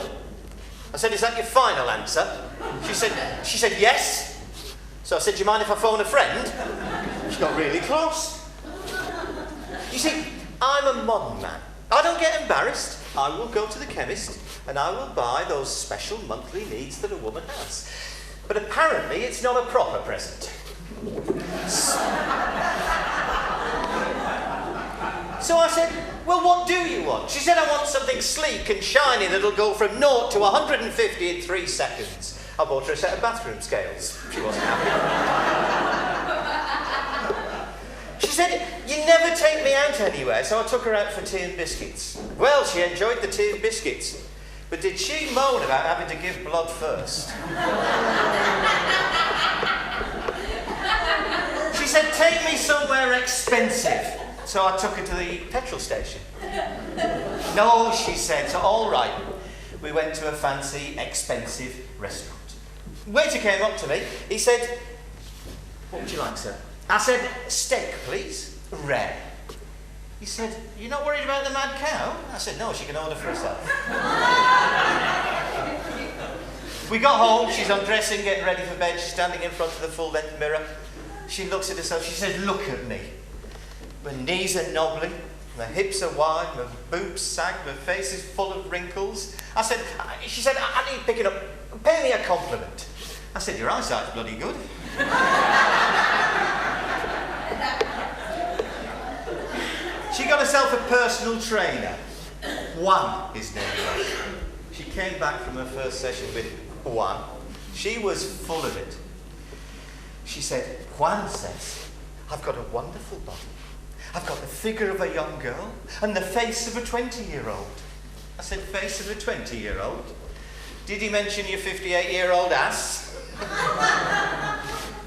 I said, "Is that your final answer?" She said, "Yes." So I said, "Do you mind if I phone a friend?" She got really close. You see, I'm a modern man. I don't get embarrassed. I will go to the chemist and I will buy those special monthly needs that a woman has. But apparently it's not a proper present. So I said, "Well, what do you want?" She said, "I want something sleek and shiny that'll go from 0 to 150 in 3 seconds. I bought her a set of bathroom scales. She wasn't happy. She said, "You never take me out anywhere," so I took her out for tea and biscuits. Well, she enjoyed the tea and biscuits, but did she moan about having to give blood first? She said, "Take me somewhere expensive," so I took her to the petrol station. "No," she said, "so all right." We went to a fancy, expensive restaurant. Waiter came up to me. He said, "What would you like, sir?" I said, "Steak, please, rare." He said, "You're not worried about the mad cow?" I said, "No, she can order for herself." We got home, she's undressing, getting ready for bed, she's standing in front of the full-length mirror. She looks at herself, she said, "Look at me. My knees are knobbly, my hips are wide, my boobs sag, my face is full of wrinkles." She said, "I need picking up, pay me a compliment." I said, "Your eyesight's bloody good." She got herself a personal trainer. Juan, his name was. She came back from her first session with Juan. She was full of it. She said, "Juan says, I've got a wonderful body. I've got the figure of a young girl and the face of a 20-year-old. I said, "Face of a 20-year-old? Did he mention your 58-year-old ass?"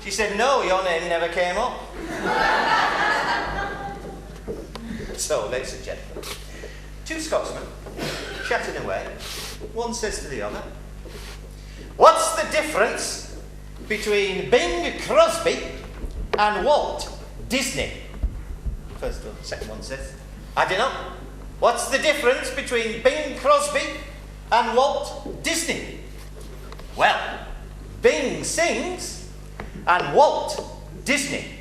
She said, "No, your name never came up." So, ladies and gentlemen, 2 Scotsmen chatting away. One says to the other, "What's the difference between Bing Crosby and Walt Disney?" Second one says, "I don't know. What's the difference between Bing Crosby and Walt Disney?" "Well, Bing sings and Walt Disney."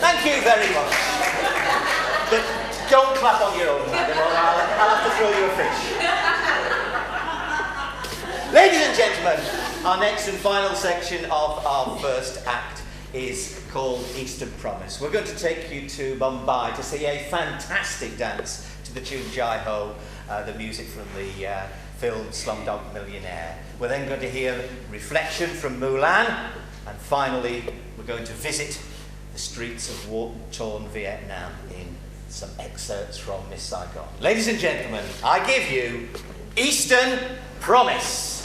Thank you very much. But don't clap on your own, madam, or I'll have to throw you a fish. Ladies and gentlemen, our next and final section of our first act is called Eastern Promise. We're going to take you to Mumbai to see a fantastic dance to the tune Jai Ho, the music from the film Slumdog Millionaire. We're then going to hear Reflection from Mulan, and finally we're going to visit the streets of war-torn Vietnam in some excerpts from Miss Saigon. Ladies and gentlemen, I give you Eastern Promise.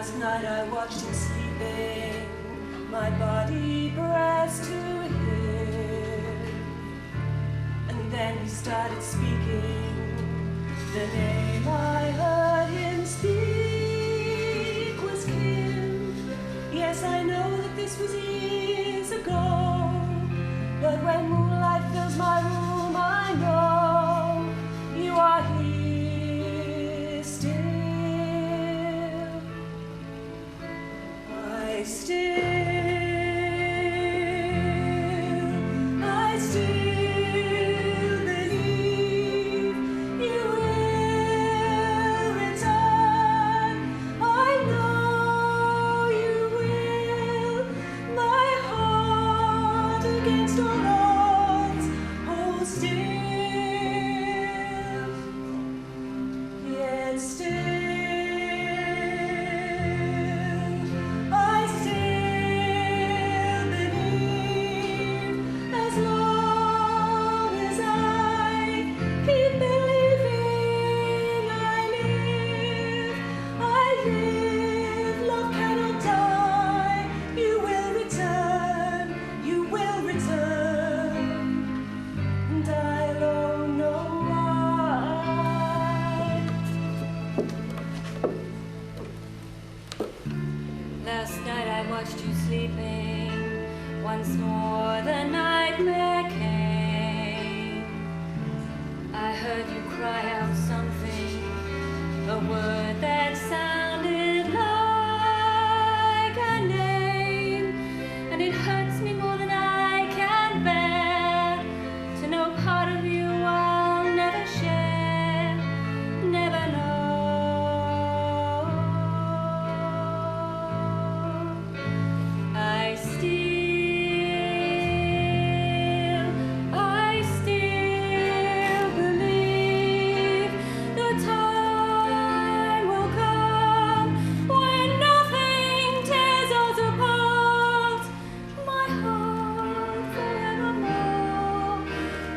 Last night I watched him sleeping, my body pressed to him, and then he started speaking. The name I heard him speak was Kim. Yes, I know that this was years ago, but when moonlight fills my room, I know you are here still. I still believe you will return. I know you will. My heart against all odds holds still. Yet still. I still believe, as long as I keep believing, I live, love cannot die. You will return, and I alone know why. Last night I watched you sleeping. Once more the nightmare came. I heard you cry out something, a word that sounded like a name. And it hurts me more than I can bear to know part of you I'll never share, never know. I still believe the time will come when nothing tears us apart. My heart forevermore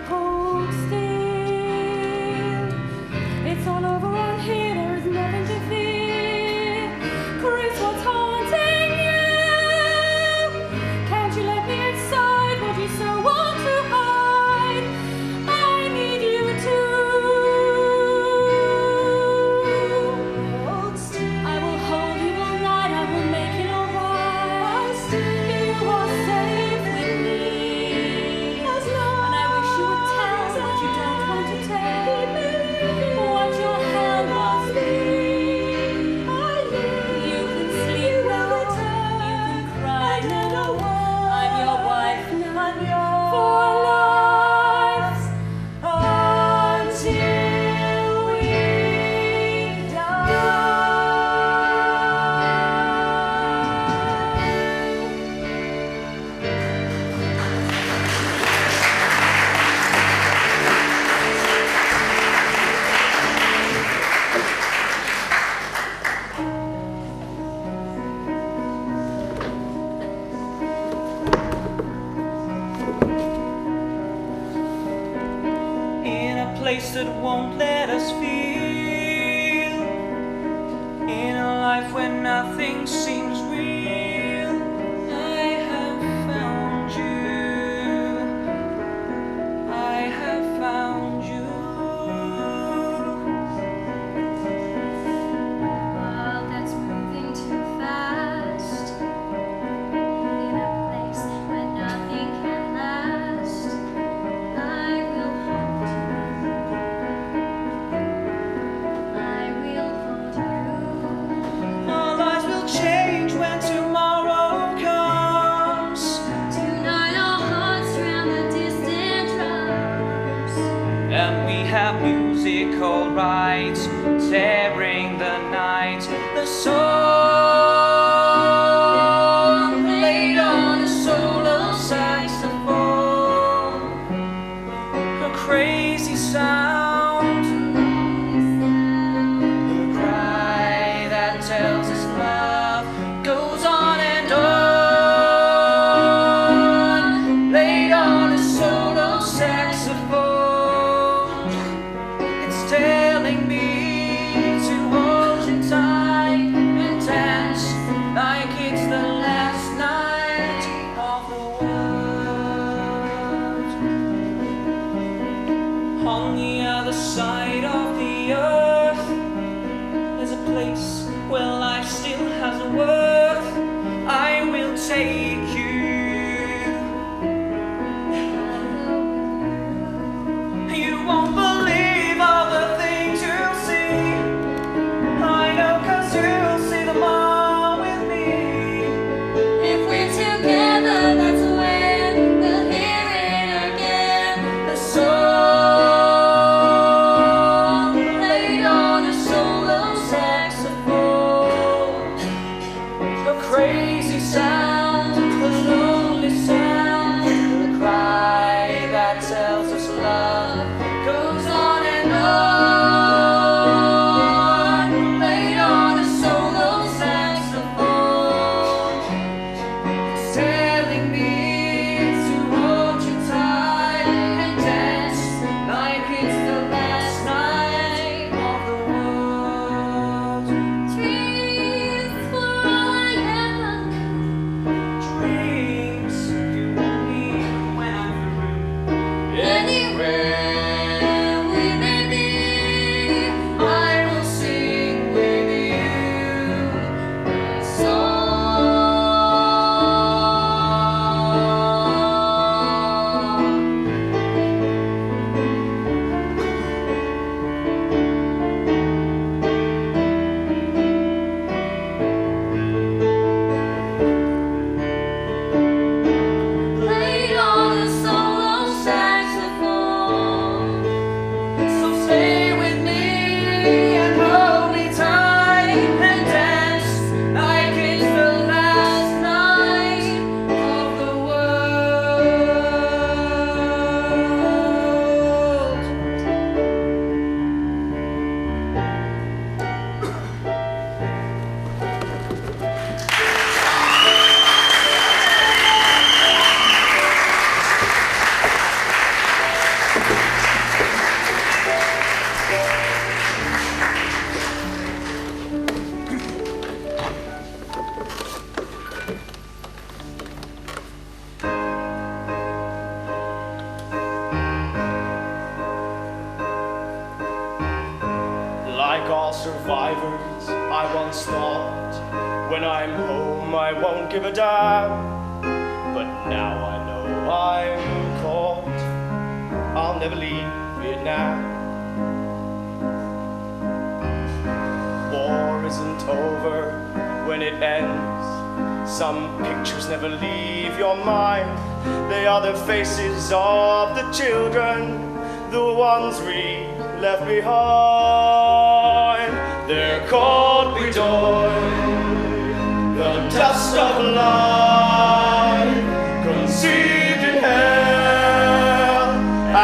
holds still. It's all over on here, there is nothing to fear. Chris, what's haunting you? Can't you let me inside what you so want to hide? I need you to hold still. I will hold you all night, I will make it alright. You are safe with me. And I wish you would tell what you don't want to tell. What your hell must be. You can sleep now, you can cry now. I'm your wife now, for life, until we die. In a place that won't let us feel, in a life where nothing seems real, I have found you. I have found you. World that's moving too fast, in a place where nothing can last, I will hold you. I will hold you. Our lives will change when tomorrow comes. Tonight our hearts drown the distant drums. And we have music alright, tearing the night. The song laid on a solo saxophone, a crazy sound, a cry that tells us love goes on and on. Laid on a solo saxophone, it's telling me to hold you tight and dance On the other side of the earth, there's a place where life still has a worth. I will take you. You won't believe all the things you'll see. I know, 'cause you'll see them all with me. If we're together, that's when we'll hear it again. The song played on a solo saxophone. The crazy sound, the lonely sound, the cry that tells us love goes on and on. Played on a solo saxophone. It's telling me to hold you tight and dance like it's the last night of the world. Dreams were all I ever knew. Dreams you won't need when I'm through. Anywhere we may be, I will sing with you a song. played on a solo saxophone. So stay with me and hold me tight and dance like it's the last night of the world. Like all survivors, I once thought, when I'm home I won't give a damn. But now I know I'm caught. I'll never leave Vietnam. War isn't over when it ends. Some pictures never leave your mind. They are the faces of the children, the ones we left behind. They're called Bidoy, the dust of life, conceived in hell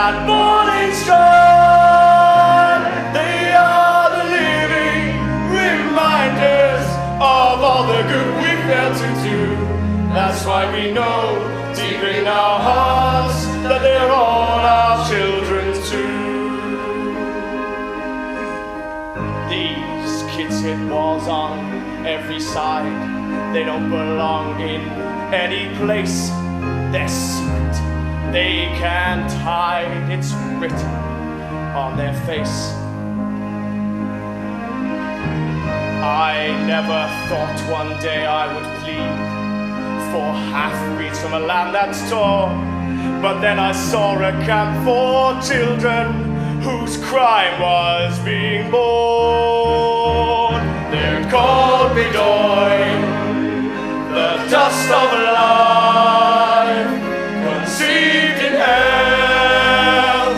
and born in strife. They are the living reminders of all the good we failed to do. That's why we know deep in our hearts that they're all our children too. These kids hit walls on every side. They don't belong in any place. They're secret, they can't hide. It's written on their face. I never thought one day I would plead for half-breeds from a land that's torn. But then I saw a camp for children whose crime was being born. They're called Bidoy, the dust of life, conceived in hell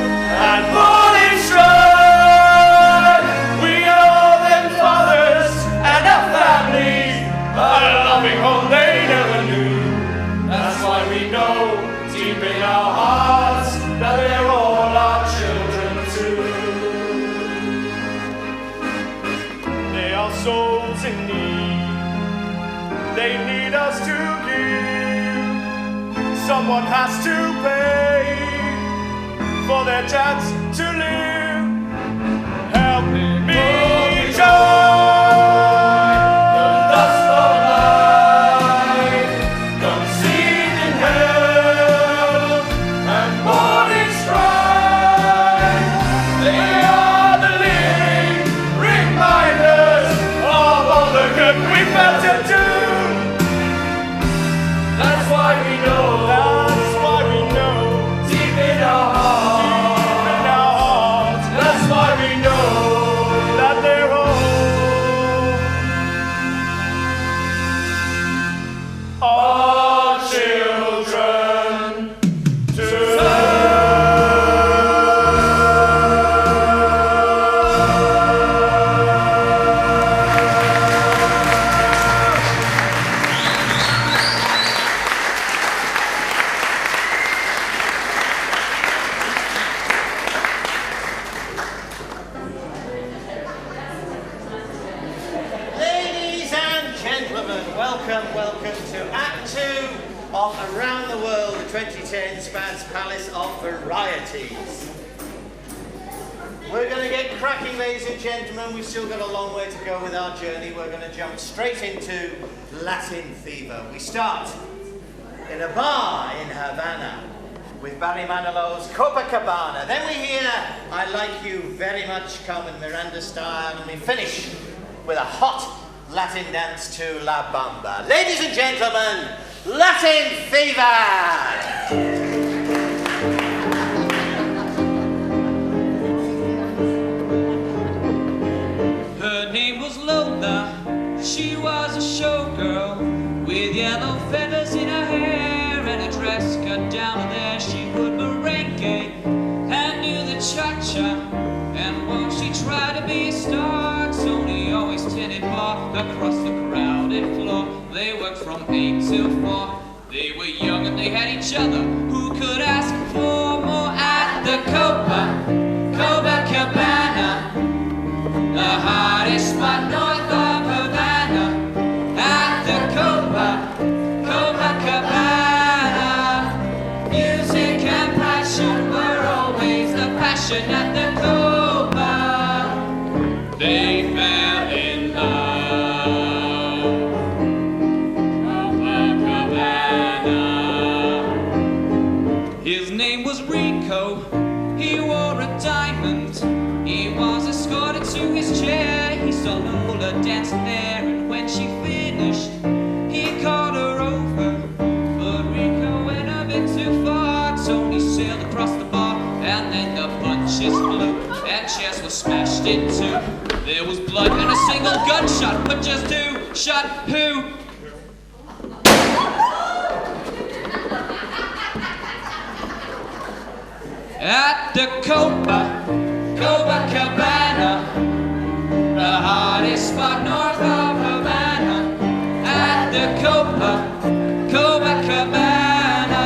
and born in strife. We owe them fathers and a family, a loving home they never knew. That's why we know deep in our hearts that they're all our children too. They are souls in need. They need us to give. Someone has to pay for their chance to live. Help me, Joe. The dust of life, conceived in hell and born in strife. 2010 Spad's Palace of Varieties. We're going to get cracking, ladies and gentlemen. We've still got a long way to go with our journey. We're going to jump straight into Latin fever. We start in a bar in Havana with Barry Manilow's Copacabana. Then we hear I Like You Very Much, Carmen Miranda style, and we finish with a hot Latin dance to La Bamba. Ladies and gentlemen, Latin fever! Her name was Lola, she was a showgirl with yellow feathers in her hair and a dress cut down to there. She would merengue and knew the cha-cha, and while she tried to be a star, Tony always tended bar across the crowded floor. They worked from 8 till 4. They were young and they had each other. Who could ask for more at the Copacabana? The hottest spot north of Havana, at the Copacabana. Music and passion were always the passion at the Copa. They fell in love. Copacabana. His name was Rico. He wore a diamond. He was escorted to his chair. He saw Lola dancing there, and when she finished, he called her over. But Rico went a bit too far. Tony sailed across the bar, and then the punches flew, and chairs were smashed in two. There was blood and a single gunshot, but just who shot who? At the Copacabana, the hottest spot north of Havana. At the Copacabana,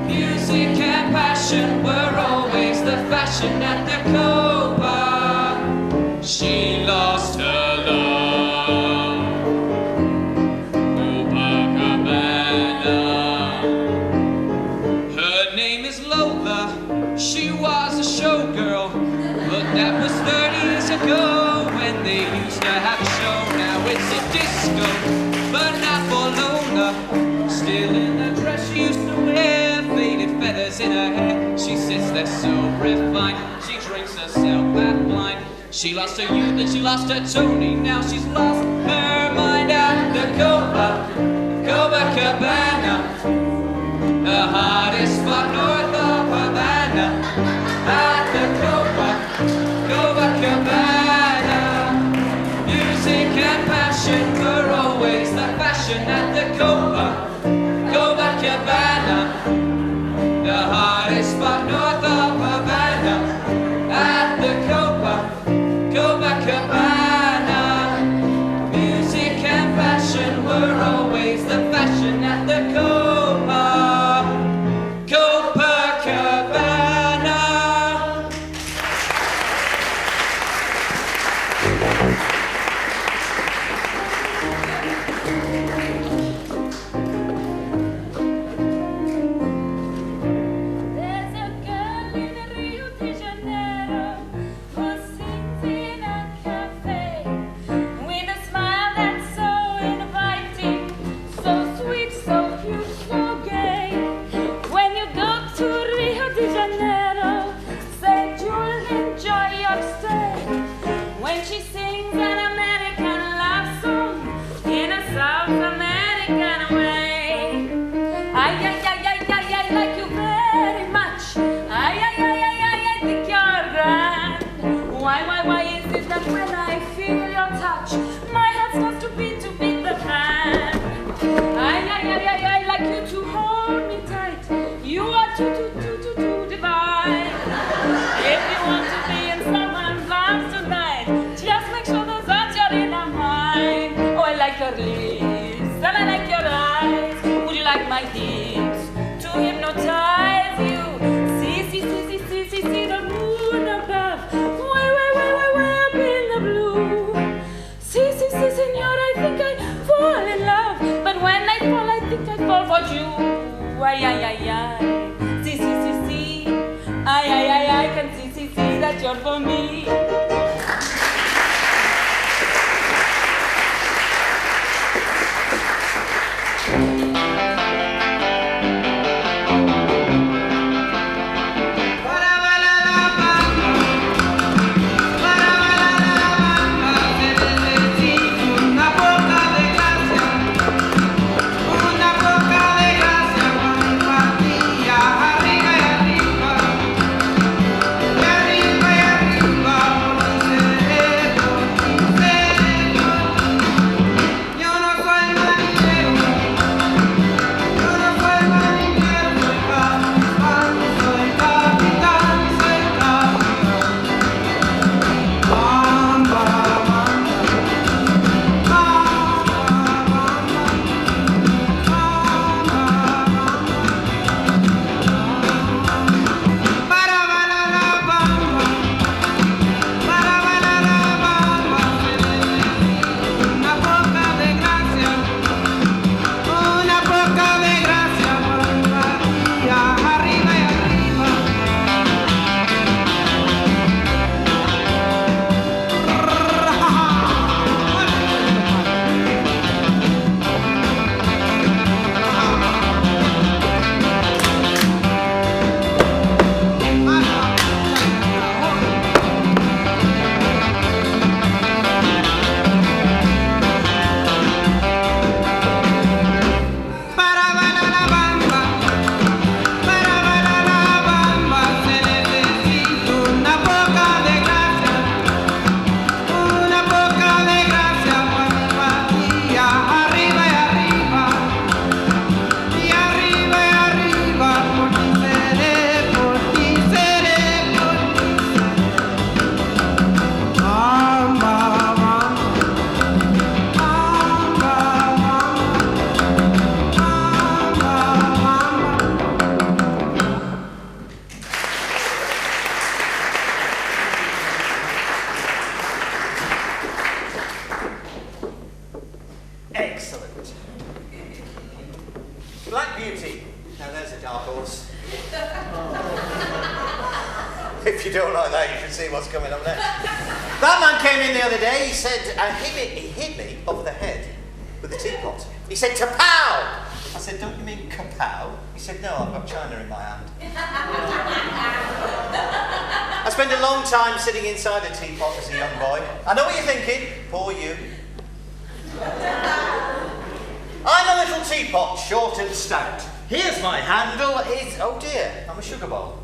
music and passion were always the fashion at the Copa. She lost her love. Copacabana. Her name is Lola. She was a showgirl, but that was 30 years ago when they used to have a show. Now it's a disco, but not for Lola. Still in the dress she used to wear, faded feathers in her hair. She sits there so refined, she drinks herself that blind. She lost her youth and she lost her Tony. Now she's lost her mind at the Copacabana, the hottest spot north of Havana. At the Copacabana, music and passion were always the fashion at the Copacabana, the hottest spot north of Havana. At the Copacabana, music and passion were always the fashion at the Copacabana. I can see that you're for me. Excellent. Black Beauty. Now there's a dark horse. If you don't like that, you should see what's coming up next. That man came in the other day, he said, he hit me over the head with a teapot. He said, "Kapow!" I said, "Don't you mean kapow?" He said, "No, I've got China in my hand." I spent a long time sitting inside a teapot as a young boy. I know what you're thinking. Poor you. I'm a little teapot, short and stout. Here's my handle. It's, oh dear, I'm a sugar bowl.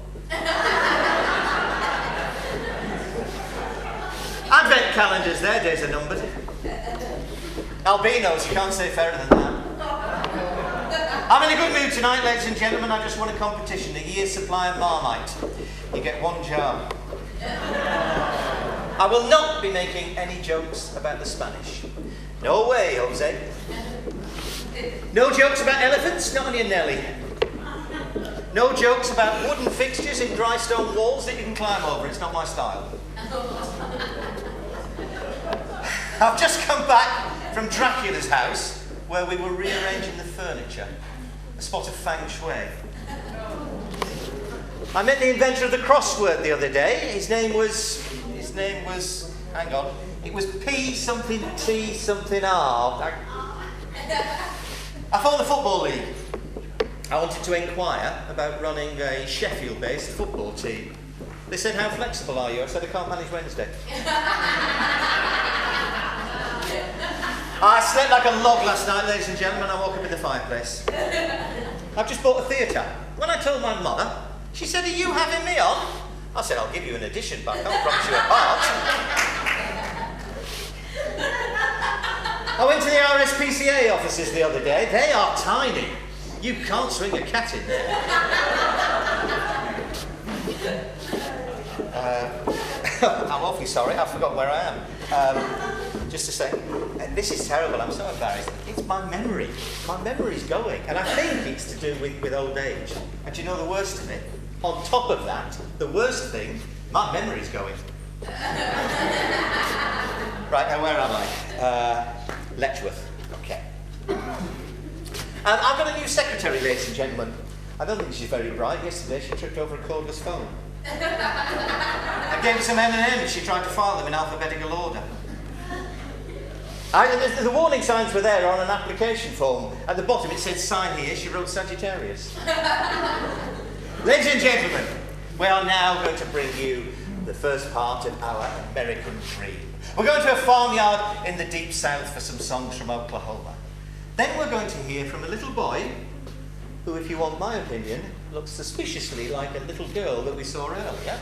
Advent calendars, their days are numbered. Albinos, you can't say fairer than that. I'm in a good mood tonight, ladies and gentlemen. I just won a competition, a year's supply of Marmite. You get one jar. I will not be making any jokes about the Spanish. No way, Jose. No jokes about elephants, not on your Nelly. No jokes about wooden fixtures in dry stone walls that you can climb over. It's not my style. I've just come back from Dracula's house, where we were rearranging the furniture. A spot of feng shui. I met the inventor of the crossword the other day. His name was, hang on, it was P something T something R. I phoned the Football League. I wanted to inquire about running a Sheffield-based football team. They said, "How flexible are you?" I said, "I can't manage Wednesday." I slept like a log last night, ladies and gentlemen. I woke up in the fireplace. I've just bought a theatre. When I told my mother, she said, "Are you having me on?" I said, "I'll give you an addition, but I can't promise you a part." I went to the RSPCA offices the other day. They are tiny. You can't swing a cat in there. I'm awfully sorry, I forgot where I am. Just a sec. This is terrible, I'm so embarrassed. It's my memory. My memory's going. And I think it's to do with old age. And do you know the worst of it? On top of that, the worst thing, my memory's going. Right, now where am I? Letchworth. Okay. I've got a new secretary, ladies and gentlemen. I don't think she's very bright. Yesterday she tripped over a cordless phone. gave her some M&Ms. She tried to file them in alphabetical order. The warning signs were there on an application form. At the bottom it said, sign here. She wrote Sagittarius. Ladies and gentlemen, we are now going to bring you the first part of our American dream. We're going to a farmyard in the deep south for some songs from Oklahoma. Then we're going to hear from a little boy who, if you want my opinion, looks suspiciously like a little girl that we saw earlier.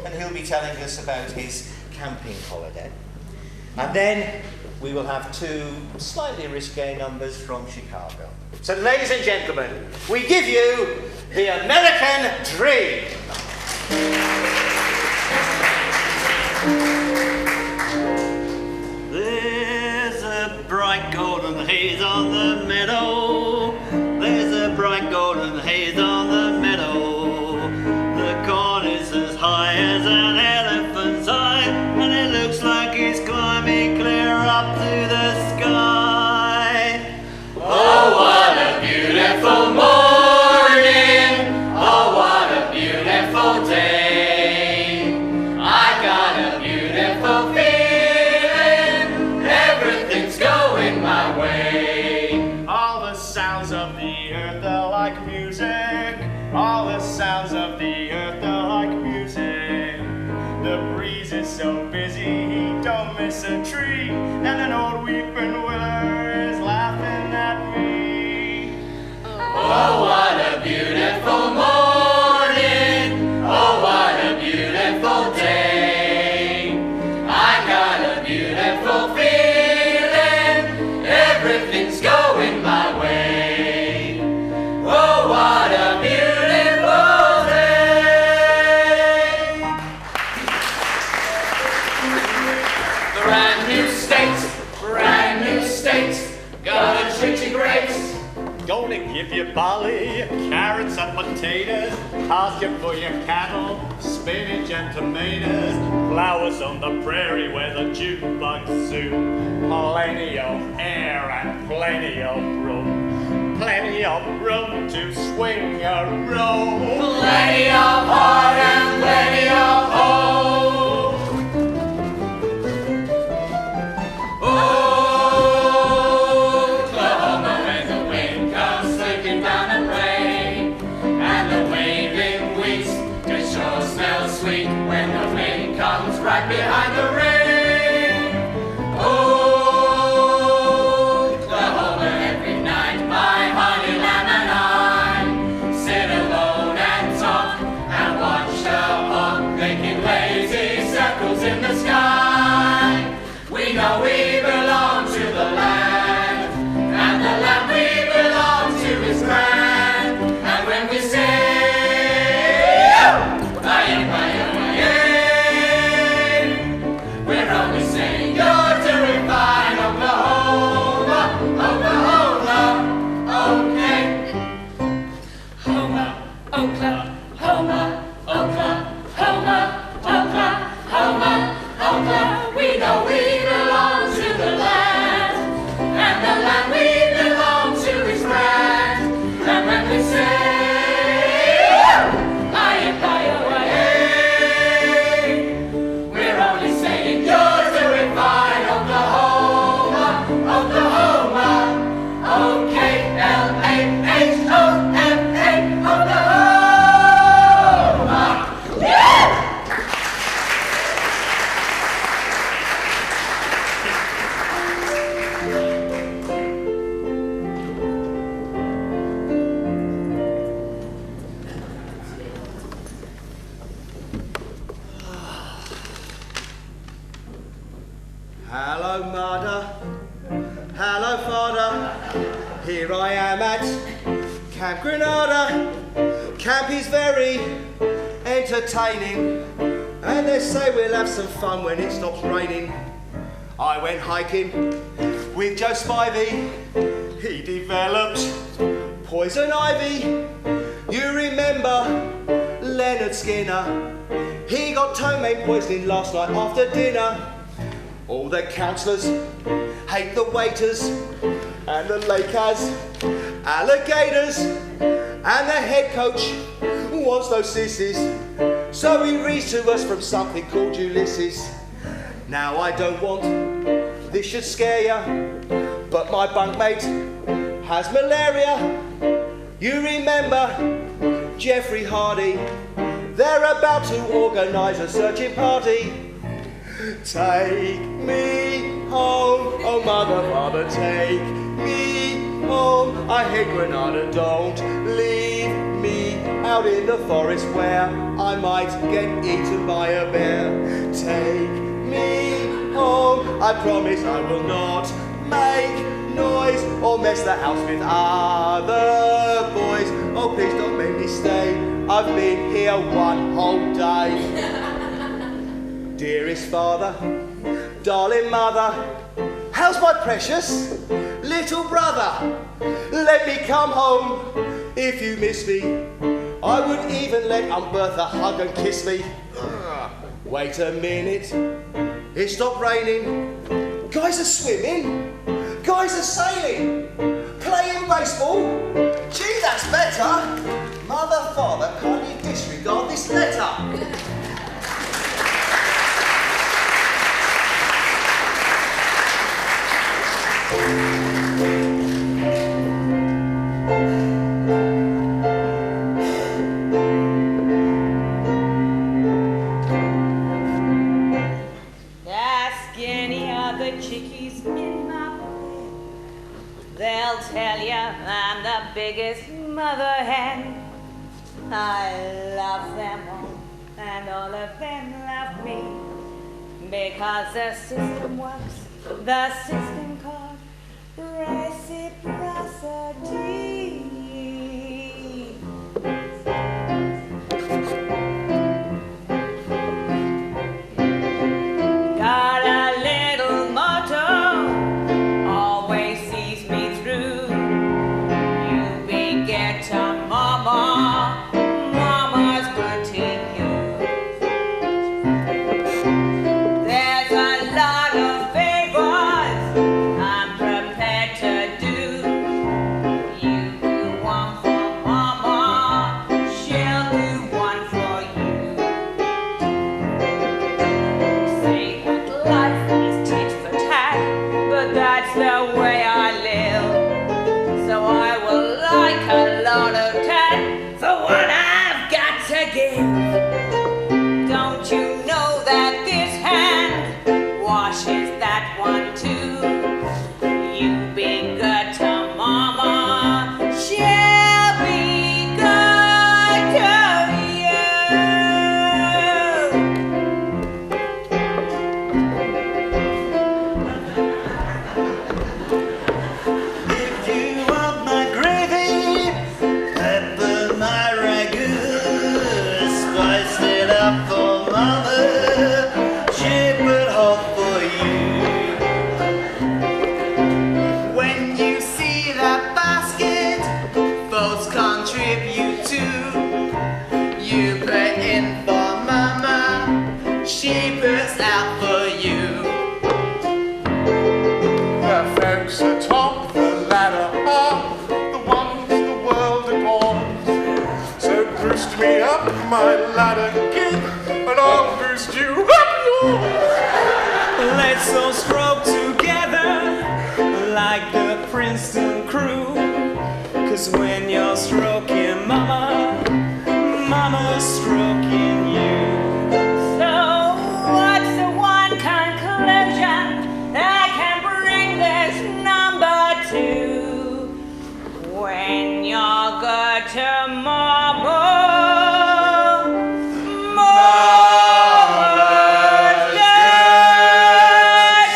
And he'll be telling us about his camping holiday. And then we will have two slightly risque numbers from Chicago. So, ladies and gentlemen, we give you the American Dream. There's a bright golden haze on the meadow. There's a bright golden haze on the meadow. The corn is as high as an elephant's eye, and it looks like it's climbing clear up to the sky. Oh, what a beautiful morning! Oh, what a beautiful day! I got a beautiful feeling, everything's going my way. All the sounds of the earth are like music. All the sounds of the earth are like music. The breeze is so busy, he don't miss a tree. And an old weeping willow is laughing at me. Oh, what a beautiful morning! Oh, what a beautiful day! I got a beautiful feeling, everything's going my way. Oh, what a beautiful day! Brand new state, gonna treat you great. Gonna give you barley, carrots and potatoes, pasture for your cattle, spinach and tomatoes, flowers on the prairie where the jukebox zoo, plenty of air and plenty of room to swing a roll, Plenty of heart and plenty of hope. Oklahoma, when the wind comes slipping down the plain, and the waving wheat just sure smells sweet when the wind comes right behind the rain. Oklahoma, every night my honey lamb and I sit alone and talk and watch the hawk making lazy circles in the sky. We know we belong to the land, and the land we belong to is grand. And when we say, we're only saying you're doing fine, Oklahoma, Oklahoma, okay. Homa, Oklahoma, Oklahoma, Oklahoma, Oklahoma. We know we belong to the land, and the land we belong to is grand. And when we say, we're only saying you're doing fine, Oklahoma, Oklahoma, O-K-L-A-H-O-M-A, Oklahoma. Yeah! Hello, mother. Hello, father. Here I am at Camp Granada. Camp is very entertaining, and they say we'll have some fun when it stops raining. I went hiking with Joe Spivey. He developed poison ivy. You remember Leonard Skinner? He got ptomaine poisoning last night after dinner. All the counsellors hate the waiters, and the lake has alligators, and the head coach wants those sissies So he reads to us from something called Ulysses. Now I don't want this should scare ya, but my bunkmate has malaria. You remember Geoffrey Hardy? They're about to organise a searching party. Take me home, oh mother, father, take me home. I hate Granada, don't leave me out in the forest where I might get eaten by a bear. Take me home, I promise I will not make noise or mess the house with other boys. Oh, please don't make me stay, I've been here one whole day. Dearest father, darling mother, how's my precious little brother? Let me come home if you miss me. I would even let Aunt Bertha hug and kiss me. Wait a minute, it stopped raining. Guys are swimming, guys are sailing, playing baseball. Gee, that's better. Mother, father, kindly disregard this letter. Ask any other chickies in my bed. They'll tell you I'm the biggest mother hen. I love them all, and all of them love me, because the system works, the system called reciprocity. Got a little motto, always sees me through. You beget a mama, mama's good to you. There's a lot of favors I'm prepared to do. You do one for mama, she'll do one for you. Say that life is tit for tat, but that's the way I live. So I will like a lot of tat for what I've got to give. Don't you know that this hand washes that one too? You be good to mama, she'll be good to you. If you want my gravy, pepper my ragu, spice it up for mama, shape it hot for you. When you see that basket, folks contribute to. You put in for mama, she puts out for you. The folks atop the ladder are the ones the world adores. So boost me up my ladder, kid, and I'll boost you up yours. Let's all stroke together like the Princeton crew. 'Cause when you're stroking mama, mama's stroking you. So what's the one conclusion I can bring this number to? When you're good to mama, mama's good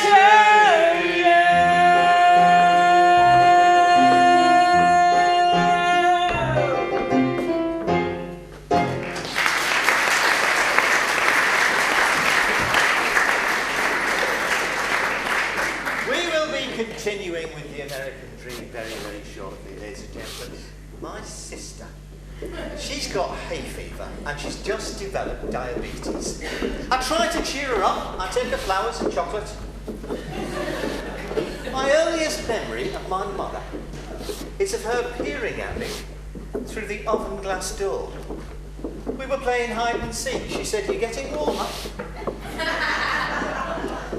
to you. We will be continuing with the American dream very, very shortly, ladies and gentlemen. My sister, she's got hay fever and she's just developed diabetes. I try to cheer her up. I take her flowers and chocolate. My earliest memory of my mother is of her peering at me through the oven glass door. We were playing hide and seek. She said, "You're getting warmer."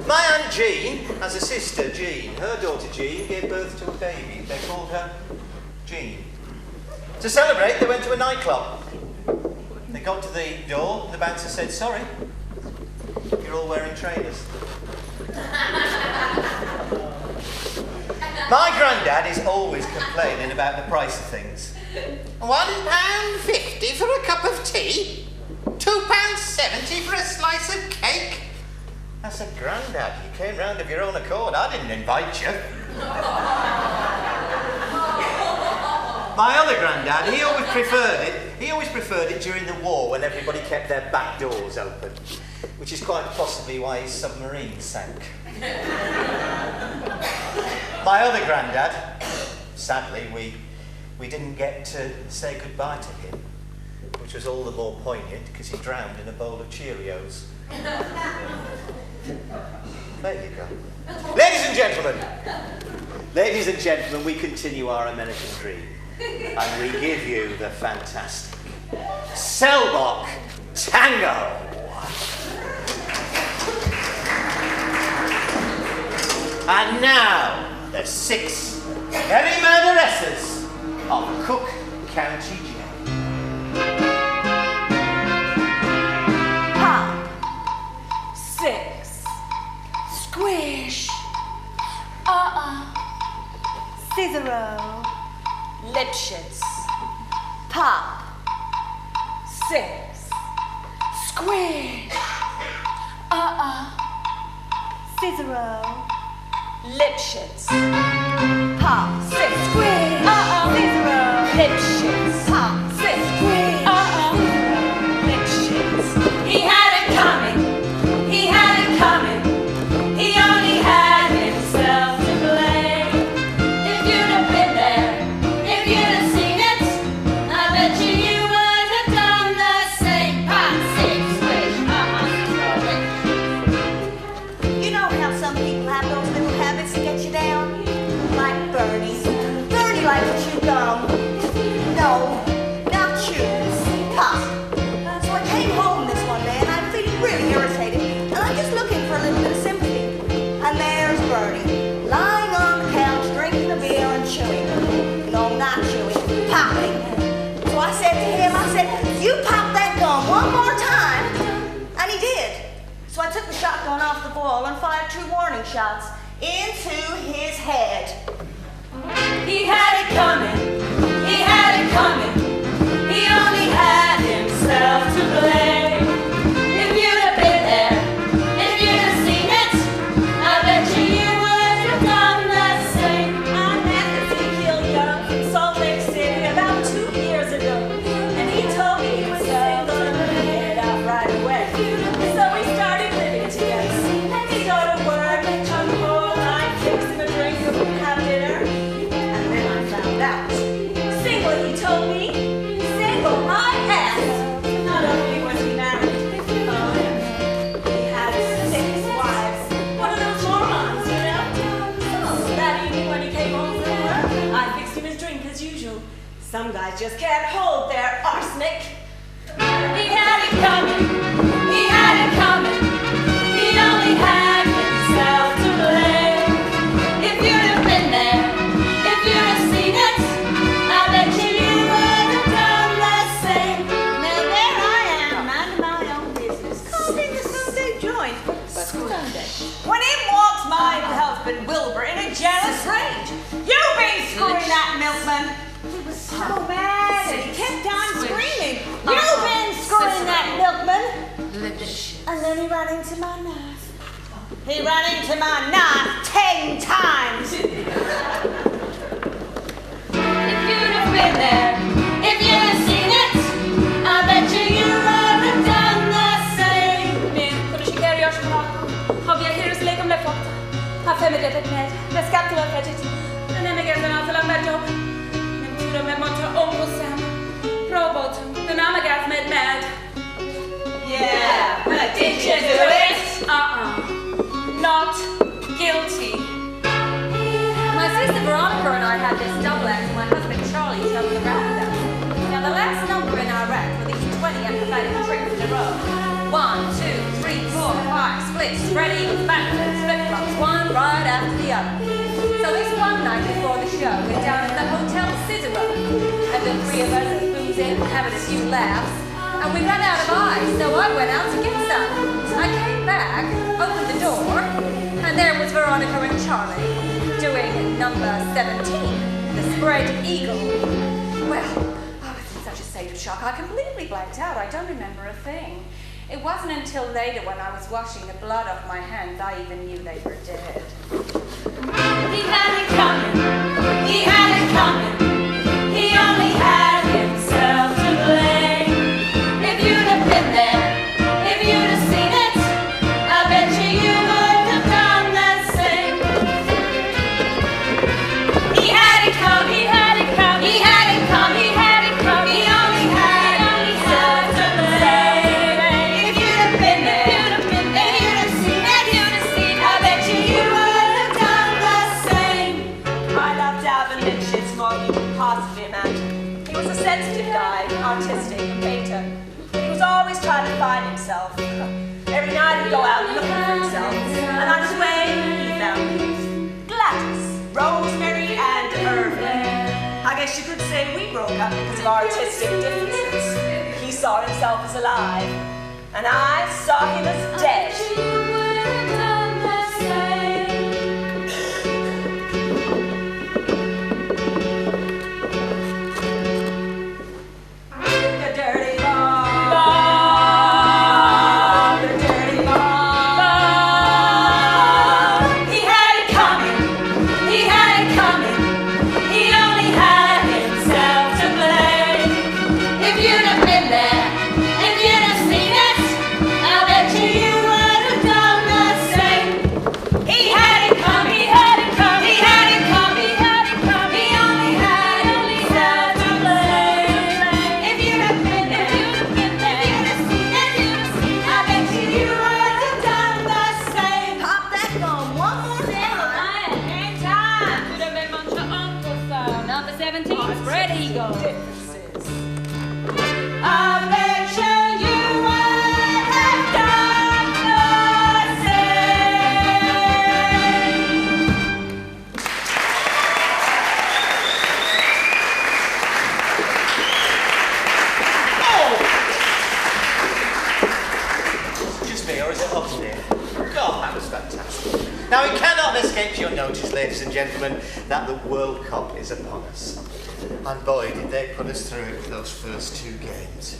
My Aunt Jean has a sister, Jean. Her daughter, Jean, gave birth to a baby. They called her Jean. To celebrate, they went to a nightclub. They got to the door, the bouncer said, "Sorry, you're all wearing trainers." My granddad is always complaining about the price of things. £1.50 for a cup of tea? £2.70 for a slice of cake? I said, "Grandad, you came round of your own accord. I didn't invite you." My other granddad, he always preferred it during the war when everybody kept their back doors open, which is quite possibly why his submarine sank. My other granddad, sadly, we didn't get to say goodbye to him, which was all the more poignant because he drowned in a bowl of Cheerios. There you go. Ladies and gentlemen, we continue our American dream. And we give you the fantastic Selbach Tango. And now, the 6 merry murderesses of Cook County Jail. Pop. 6. Squish. Scissoro. Lipschitz. Pop. 6. Squish. Scissoro. Lipschitz. Pop. 6. Squish. Scissoro. Lipschitz. Pop. 6. Squish. Lipschitz. He had it coming. He had it coming. He only had himself to blame. If you'd have been there, if you'd have seen it, I bet you would have done the same. Pop. 6. Squish. You know how some people have those little habits to get you down? Like Bernie. Bernie likes to chew gum. No, not chews. Pop. So I came home this one day and I'm feeling really irritated. And I'm just looking for a little bit of sympathy. And there's Bernie, lying on the couch, drinking a beer and chewing. No, not chewing, popping. So I said to him, "You pop that gum one more time." And he did. So I took the shotgun off the ball and fired 2 warning shots into his head. He had it coming. He had it coming. He only had himself to blame. If you'd have been there, if you'd have seen it, I bet you would have done the same. I met Ezekiel Young in Salt Lake City about 2 years ago, and he told me he was single and living it out right away. So we started living together. He'd go to work, come home, I'd fix him a drink and we'd have dinner. And then I found out. Single, he told me. Single, my ass. Not only was he married, he had 6 wives. One of those morons, you know? So that evening when he came home from work, I fixed him his drink as usual. Some guys just can't hold their arsenic. He had it coming. He had it coming. He only had himself to blame. If you'd have been there, if you'd have seen it, I bet you would have done the same. Now there I am, minding my own business, causing the Sunday joint. Sunday. When in walks my husband Wilbur in a jealous rage. "You've been screwing that milkman." He was so mad and he kept on screaming. "You've been screwing that milkman." And then he ran into my knife. He ran into my knife 10 times. If you'd have been there, if you'd have seen it, I bet you would have done the same. Men, conoscere io ho via here's lei come foto. A femme de med, le scapto la fettit. Non è mega zanata la medjo. Nemtura me monta onko sam. Robot, the namagas med. Yeah, but did you do it? Not guilty. My sister Veronica and I had this double act, and my husband Charlie showed the round. Now the last number in our act were these 12 20 apathetic drinks in a row. 1, 2, 3, 4, 5, splits, spread eagles, backflips, flip-flops, one right after the other. So this one night before the show, we're down at the Hotel Cicero, and the three of us are boozing, having a few laughs, and we ran out of ice, so I went out to get some. I came back, opened the door, and there was Veronica and Charlie doing number 17, the spread eagle. Well, I was in such a state of shock, I completely blanked out. I don't remember a thing. It wasn't until later when I was washing the blood off my hands I even knew they were dead. He had it coming, he had it coming, he only had himself to blame. If you'd have been there, if you'd have seen it, I bet you would have done the same. He had it coming, he had it coming, he had it coming, he had it coming, he only had himself to blame. If you'd have been there, if you'd have seen it, I bet you would have done the same. I loved Alvin Lynch's more than you could possibly imagine. He was a sensitive guy, artistic, a painter. He was always trying to find himself. Every night he'd go out looking for himself. And on his way, he found Gladys, Rosemary, and Irving. I guess you could say we broke up because of our artistic differences. He saw himself as alive, and I saw him as dead. The dirty bomb, the dirty bomb. He had it coming, he had it coming, he only had himself to blame. If you'd have been there, if you'd have seen it, I bet you would have done the same. He had it coming, he had it coming, he had it coming, he had it coming, he only had himself to blame. If you'd have been there, if you'd have seen it, I bet you would have done the same. Pop that gum one more time. Game time! Could have been much your uncle, sir. Number 17, spread eagle. I bet you would have done the Just me, or is it up there? God, that was fantastic. Now, it cannot escape your notice, ladies and gentlemen, that the World Cup is upon us. And boy, did they put us through it for those first two games.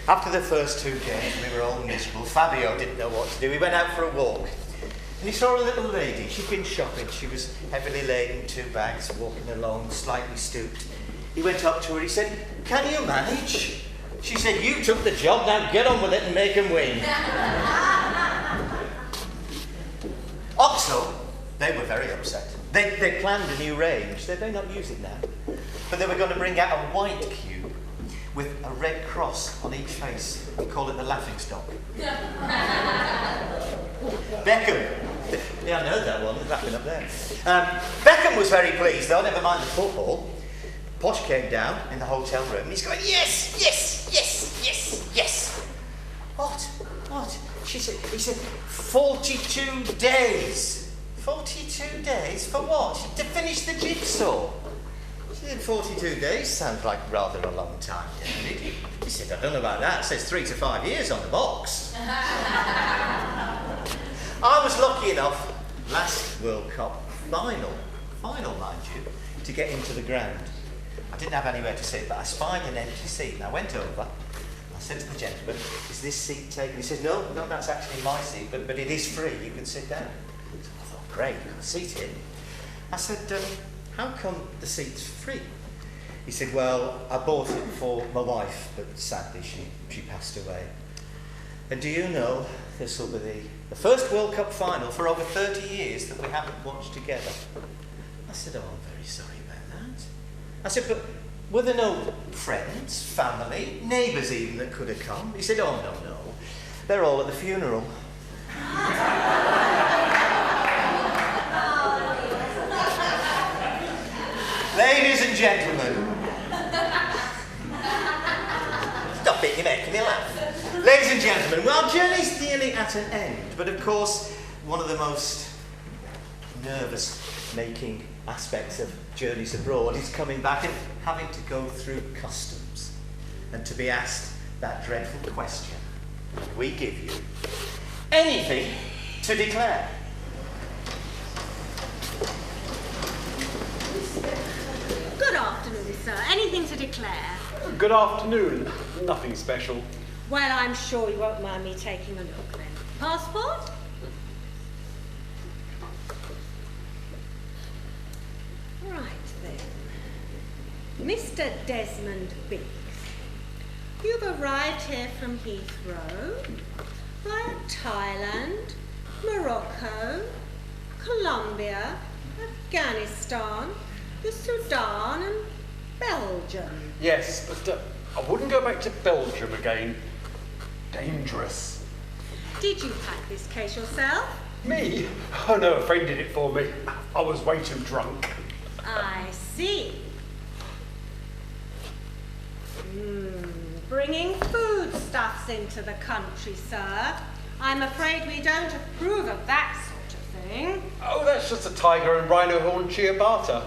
After the first two games, we were all miserable. Fabio didn't know what to do. He went out for a walk. And he saw a little lady. She'd been shopping. She was heavily laden, 2 bags, walking along, slightly stooped. He went up to her. He said, "Can you manage?" She said, "You took the job, now get on with it and make them win." Oxo, they were very upset. They planned a new range. They may not use it now. But they were going to bring out a white cube with a red cross on each face and call it the laughing stock. Beckham. Yeah, I know that one. He's laughing up there. Beckham was very pleased, though, never mind the football. Posh came down in the hotel room and he's going, "Yes, yes, yes, yes, yes." What? What? He said, 42 days. 42 days for what? To finish the jigsaw. She said, 42 days sounds like rather a long time, didn't it? He said, "I don't know about that. It says 3 to 5 years on the box." I was lucky enough, last World Cup, final mind you, to get into the ground. I didn't have anywhere to sit, but I spied an empty seat and I went over. I said to the gentleman, "Is this seat taken?" He says, no, that's actually my seat, but it is free, you can sit down." So I thought, great, I'll seat in. I said, "How come the seat's free?" He said, "Well, I bought it for my wife, but sadly she passed away. And do you know, this will be the first World Cup final for over 30 years that we haven't watched together." I said, "Oh, I'm very sorry about that." I said, "But were there no friends, family, neighbours even that could have come?" He said, "Oh, no. They're all at the funeral." Ladies and gentlemen. Stop it, you're making me laugh. Ladies and gentlemen, well, our journey's nearly at an end, but of course, one of the most nervous-making aspects of journeys abroad is coming back and having to go through customs and to be asked that dreadful question. We give you anything to declare. Good afternoon, sir. Anything to declare? Good afternoon. Nothing special. Well, I'm sure you won't mind me taking a look then. Passport? Right then. Mr. Desmond Biggs, you've arrived here from Heathrow via Thailand, Morocco, Colombia, Afghanistan, the Sudan and Belgium. Yes, but I wouldn't go back to Belgium again. Dangerous. Did you pack this case yourself? Me? Oh no, a friend did it for me. I was way too drunk. I see. Bringing foodstuffs into the country, sir. I'm afraid we don't approve of that sort of thing. Oh, that's just a tiger and rhino horn ciabatta.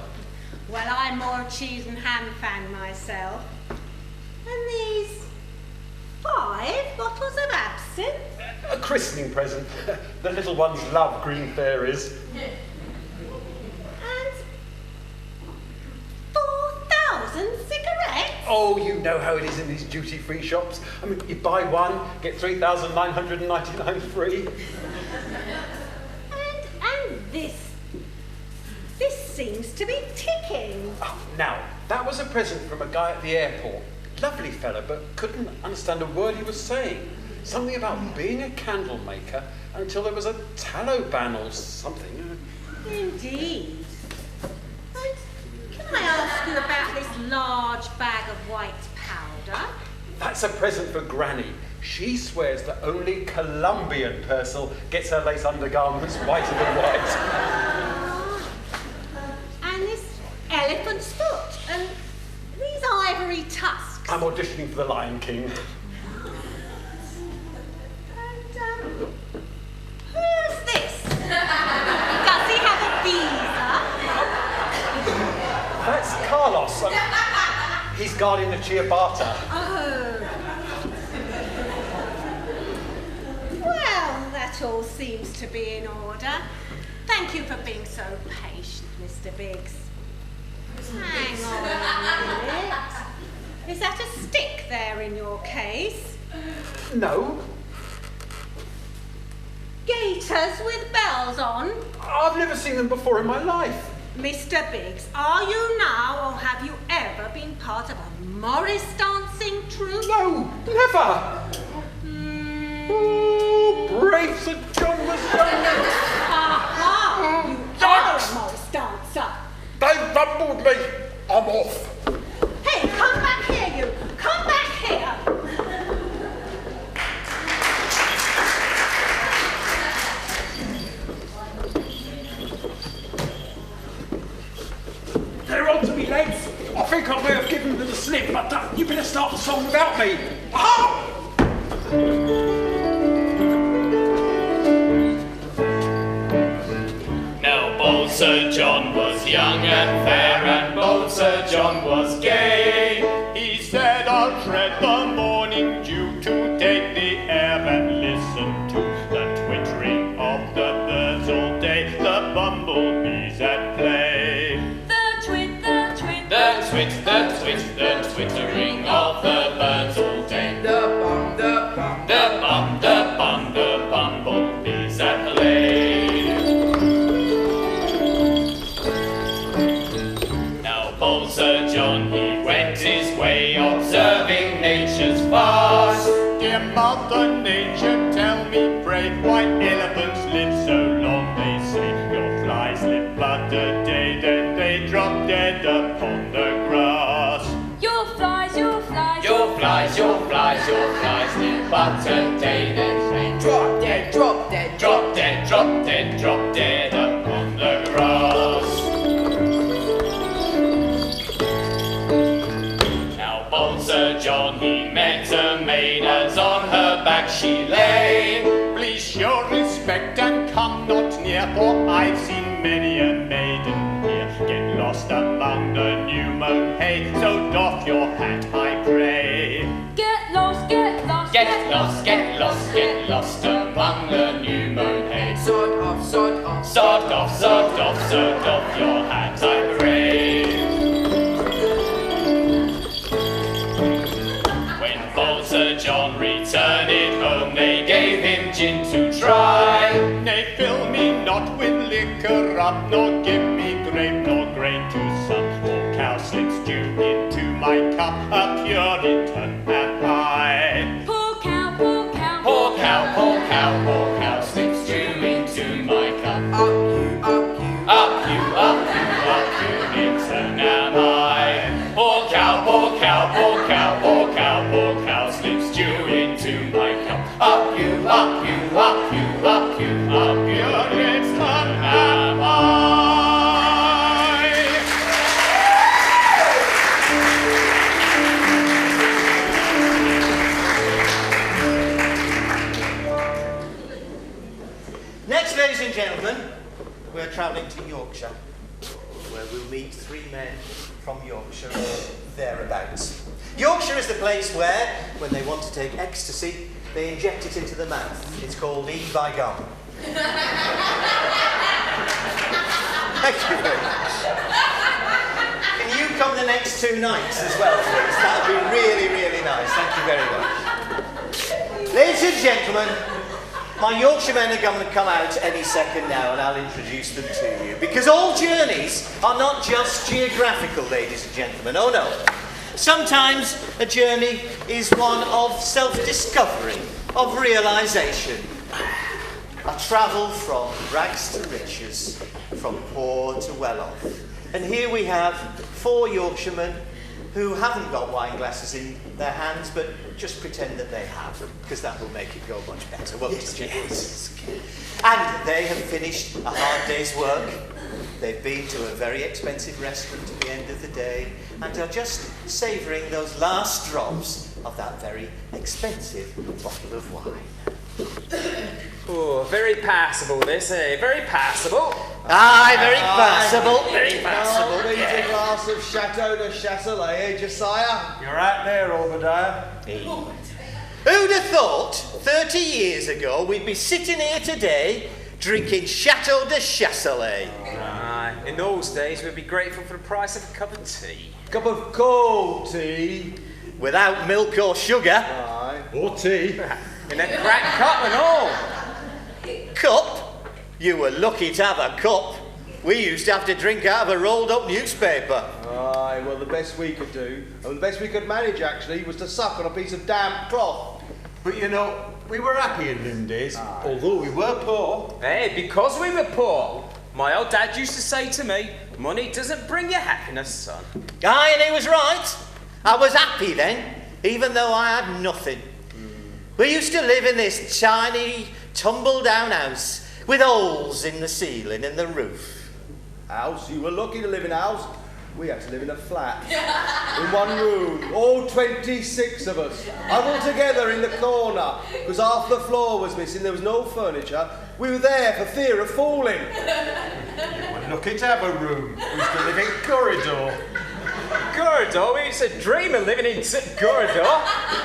Well, I'm more cheese and ham fan myself. And these 5 bottles of absinthe? A christening present. The little ones love green fairies. And 4,000 cigarettes? Oh, you know how it is in these duty-free shops. I mean, you buy one, get 3,999 free. And this seems to be ticking. Oh, now, that was a present from a guy at the airport. Lovely fella, but couldn't understand a word he was saying. Something about being a candle maker until there was a tallow ban or something. Indeed. And can I ask you about this large bag of white powder? That's a present for Granny. She swears that only Colombian Purcell gets her lace undergarments whiter than white. And this elephant's foot, and these ivory tusks. I'm auditioning for The Lion King. And, who's this? Does he have a visa? That's Carlos. He's guarding the ciabatta. Oh. Well, that all seems to be in order. Thank you for being so patient, Mr. Biggs. Hang on a minute. Is that a stick there in your case? No. Gaiters with bells on? I've never seen them before in my life. Mr. Biggs, are you now or have you ever been part of a Morris dancing troupe? No, never. Oh, brave Sir John was young. Aha! You are a Morris dancer. They rumbled me. I'm off. Hey, come back here, you. Come back here. They're on to me, lads. I think I may have given them the slip, but you better start the song without me. Ah! Now bold Sir John was young and fair, and bold Sir John was gay. He said, I'll tread the morning dew to take the air and listen to the twittering of the birds all day, the bumblebees at play. The twit, the twit, the twit, the twit, the twittering of the birds all day. The bum, the bum, the bum, the bum, the bumblebees at play. Now bold Sir John, he went his way, observing nature's vast. Dear Mother Nature, tell me, pray, why elephants live so long? They say your flies live but a day, then they drop dead upon the grass. Your flies, your flies, your flies, your flies, your flies live but a day, then they drop dead, drop dead, drop dead, drop dead, drop dead upon the grass. Now bold Sir John, he met a maid as on her back your respect and come not near, for I've seen many a maiden here get lost among the new mown hay. So doff your hat, I pray. Get lost, get lost, Get lost, get lost, get lost among the new mown hay. Sod off, sod off. Sod off, sod off, sod off your hat, I pray. When bold Sir John returned home, they gave him gin to try. Nay, fill me not with liquor up, nor give me grape nor grain to sup, or cowslips due into my cup, a Puritan am I. Poor cow, poor cow, Poor cow, poor cow, poor cow, slips due into my cup. Up you, Puritan am I. Poor cow, poor cow, poor cow, poor cow, poor cow, slips due into my cup. Up you, Puritan am I. Next, ladies and gentlemen, we're travelling to Yorkshire, where we'll meet three men from Yorkshire or thereabouts. Yorkshire is the place where, when they want to take ecstasy, they inject it into the mouth. It's called E by gum. Thank you very much. Can you come the next 2 nights as well, please? That would be really, really nice. Thank you very much. Ladies and gentlemen, my Yorkshire men are going to come out any second now, and I'll introduce them to you. Because all journeys are not just geographical, ladies and gentlemen. Oh no. Sometimes a journey is one of self-discovery, of realisation. A travel from rags to riches, from poor to well-off. And here we have 4 Yorkshiremen who haven't got wine glasses in their hands, but just pretend that they have, because that will make it go much better, won't it? Yes. And they have finished a hard day's work. They've been to a very expensive restaurant at the end of the day, and are just savouring those last drops of that very expensive bottle of wine. Oh, very passable this, eh? Very passable. Aye, very passable. Very passable. Need a glass of Chateau de Chasselet, eh, Josiah? You're right there, Obadiah. Who'd have thought 30 years ago we'd be sitting here today drinking Chateau de Chasselet? Aye, in those days we'd be grateful for the price of a cup of tea. Cup of cold tea. Without milk or sugar. Aye. Or tea. In a cracked cup and all. Cup? You were lucky to have a cup. We used to have to drink out of a rolled up newspaper. Aye, well, the best we could do, and the best we could manage actually, was to suck on a piece of damp cloth. But you know, we were happy in them days, although we were poor. Hey, because we were poor. My old dad used to say to me, money doesn't bring you happiness, son. Aye, and he was right. I was happy then, even though I had nothing. We used to live in this tiny, tumble-down house with holes in the ceiling and the roof. House? You were lucky to live in a house. We had to live in a flat. In one room. All 26 of us. Huddled together in the corner. Because half the floor was missing. There was no furniture. We were there for fear of falling. You were lucky to have a room. We used to live in corridor. Corridor? We used to dream of living in corridor.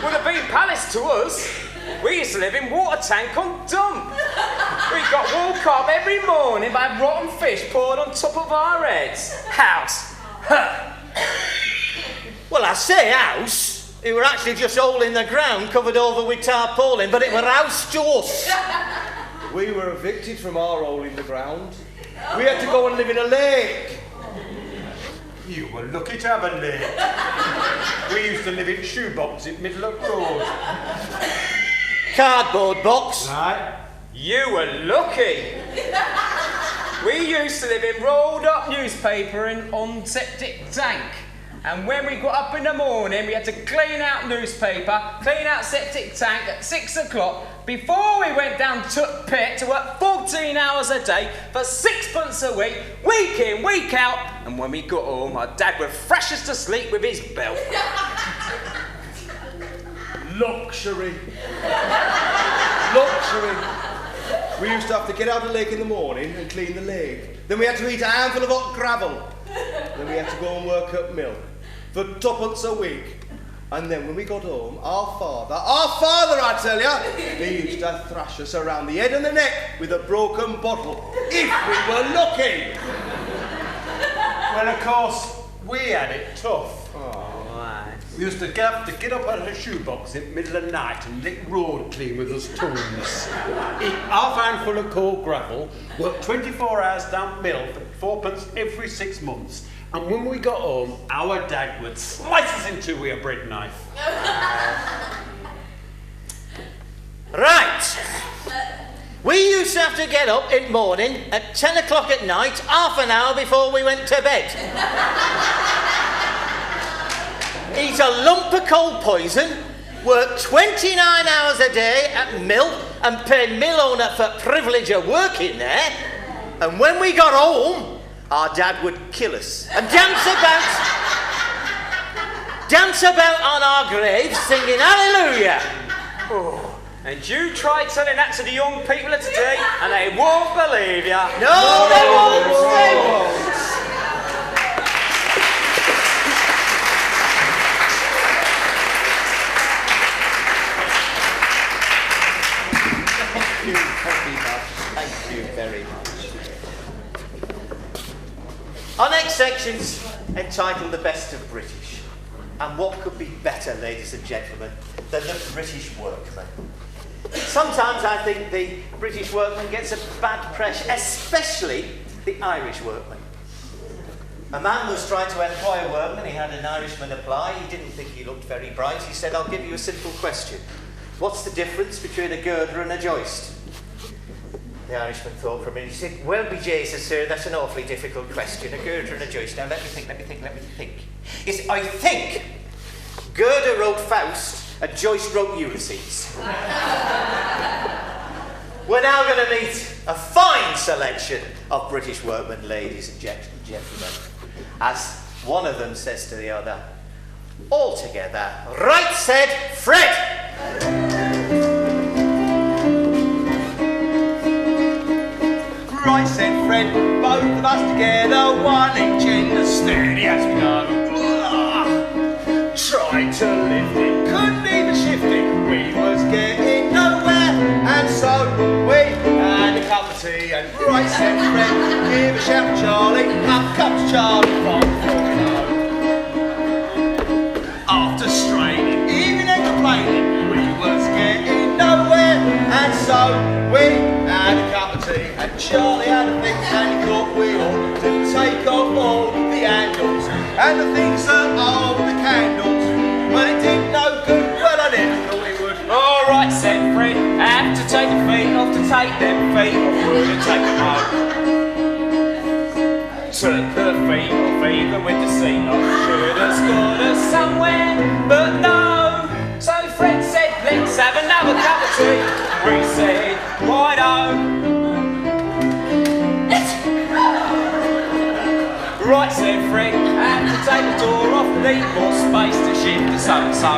Would have been palace to us. We used to live in water tank on dump. We got woke up every morning by rotten fish poured on top of our heads. House. Huh. Well, I say house. It were actually just hole in the ground covered over with tarpaulin, but it were house to us. We were evicted from our hole in the ground. We had to go and live in a lake. You were lucky to have a lake. We used to live in shoebox in middle of road. Cardboard box. Right. You were lucky. We used to live in rolled up newspaper and on septic tank. And when we got up in the morning, we had to clean out newspaper, clean out septic tank at 6 o'clock before we went down to pit to work 14 hours a day for 6 a week, week in, week out. And when we got home, our dad was freshest asleep with his belt. Luxury. Luxury. We used to have to get out of the lake in the morning and clean the lake. Then we had to eat a handful of hot gravel. Then we had to go and work at mill for twopence a week. And then when we got home, our father, I tell ya, he used to thrash us around the head and the neck with a broken bottle, if we were lucky. Well, of course, we had it tough. We used to get up out of the shoebox in the middle of the night and lick road clean with us tongues. Eat half handful of cold gravel, work 24 hours down mill for fourpence every 6 months. And when we got home, our dad would slice us in two with a bread knife. Right. We used to have to get up in morning at 10 o'clock at night, half an hour before we went to bed. Eat a lump of cold poison, work 29 hours a day at mill and pay mill owner for privilege of working there. And when we got home, our dad would kill us and dance about on our graves singing hallelujah. Oh. And you try telling that to the young people of today and they won't believe you. No, they won't. They won't. Thank you very much. Our next section's entitled The Best of British. And what could be better, ladies and gentlemen, than the British workman? Sometimes I think the British workman gets a bad press, especially the Irish workman. A man was trying to employ a workman. He had an Irishman apply. He didn't think he looked very bright. He said, I'll give you a simple question. What's the difference between a girder and a joist? The Irishman thought for a minute. He said, well, be Jesus, sir, that's an awfully difficult question. A girder and a joist. Now, let me think. Yes, I think Girder wrote Faust and Joyce wrote Ulysses. We're now going to meet a fine selection of British workmen, ladies and gentlemen, as one of them says to the other, all together, right said Fred! Right said Fred, both of us together, one each end, as steady as we go. Tried to lift it, couldn't even shift it, we was getting nowhere, and so we had a cup of tea, and right said Fred, give a shout to Charlie, up comes Charlie from the after straining, even and complaining, we was getting nowhere, and so we had a cup of tea, and Charlie had a think, and he thought we ought to take off all the handles, and the things that hold the candles. Well, it did no good, well I never thought it would. All right, said Fred, have to take the feet off, to take them feet off, we'll take them home. Took the feet off even with the seat off, should have scored us somewhere, but no. So Fred said, let's have another cup of tea. We said, righto. Right, said Fred, had to take the door off, need more space to shift to so-and-so.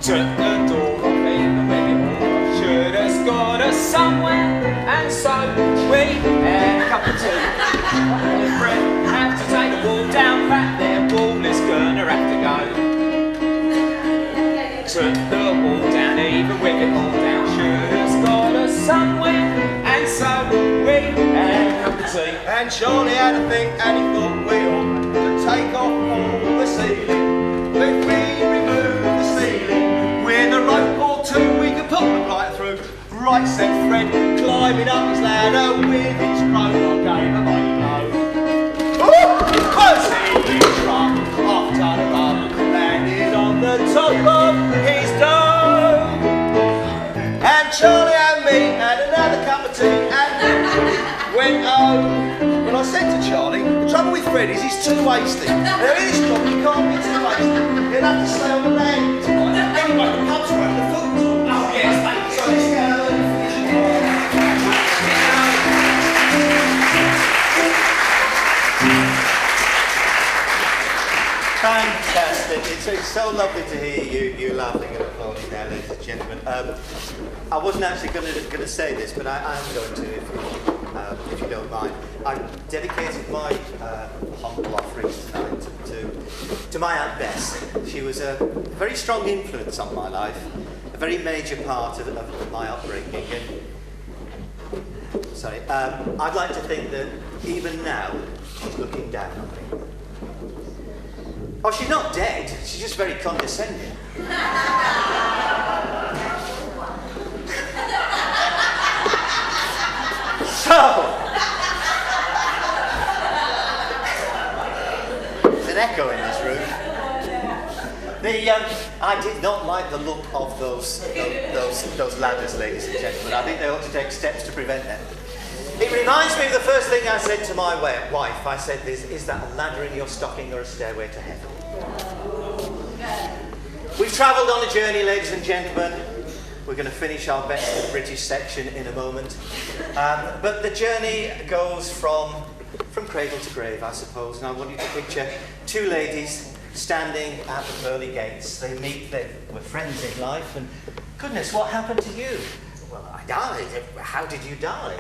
Took the door off, even with it all off, should have scored us somewhere, and so we had a cup of tea. Fred had to take the wall down, back there, wall is gonna have to go. Took the wall down, even with it all down, should have scored us somewhere, and so we had a cup of tea. And Charlie had a think, and he thought we ought to take off all the ceiling. If we remove the ceiling, with a rope or two we could put them right through. Right, said Fred, climbing up his ladder with his crowbar, gave a mighty blow. Close in his truck, half a ton of rubber, landed on the top of his dome. And Charlie and me had another cup of tea, and went home. When I said to Charlie, the trouble with Fred is he's too hasty. Now in this job you can't be too hasty. You'll have to stay on the land tonight. Anyway, the pub's around the foot. Oh yes, mate. So let's get out and finish. Fantastic. It's a It's so lovely to hear you laughing and applauding there, ladies and gentlemen. I wasn't actually going to say this, but I am going to, if you don't mind. I've dedicated my humble offerings tonight to my Aunt Bess. She was a very strong influence on my life, a very major part of my upbringing. And, sorry, I'd like to think that even now she's looking down on me. Oh, she's not dead. She's just very condescending. So, there's an echo in this room. I did not like the look of those ladders, ladies and gentlemen. I think they ought to take steps to prevent them. It reminds me of the first thing I said to my wife. I said, is that a ladder in your stocking or a stairway to heaven? We've travelled on a journey, ladies and gentlemen. We're going to finish our best British section in a moment. But the journey goes from cradle to grave, I suppose. And I want you to picture two ladies standing at the pearly gates. They meet, they were friends in life, and goodness, what happened to you? Well, I died. How did you die?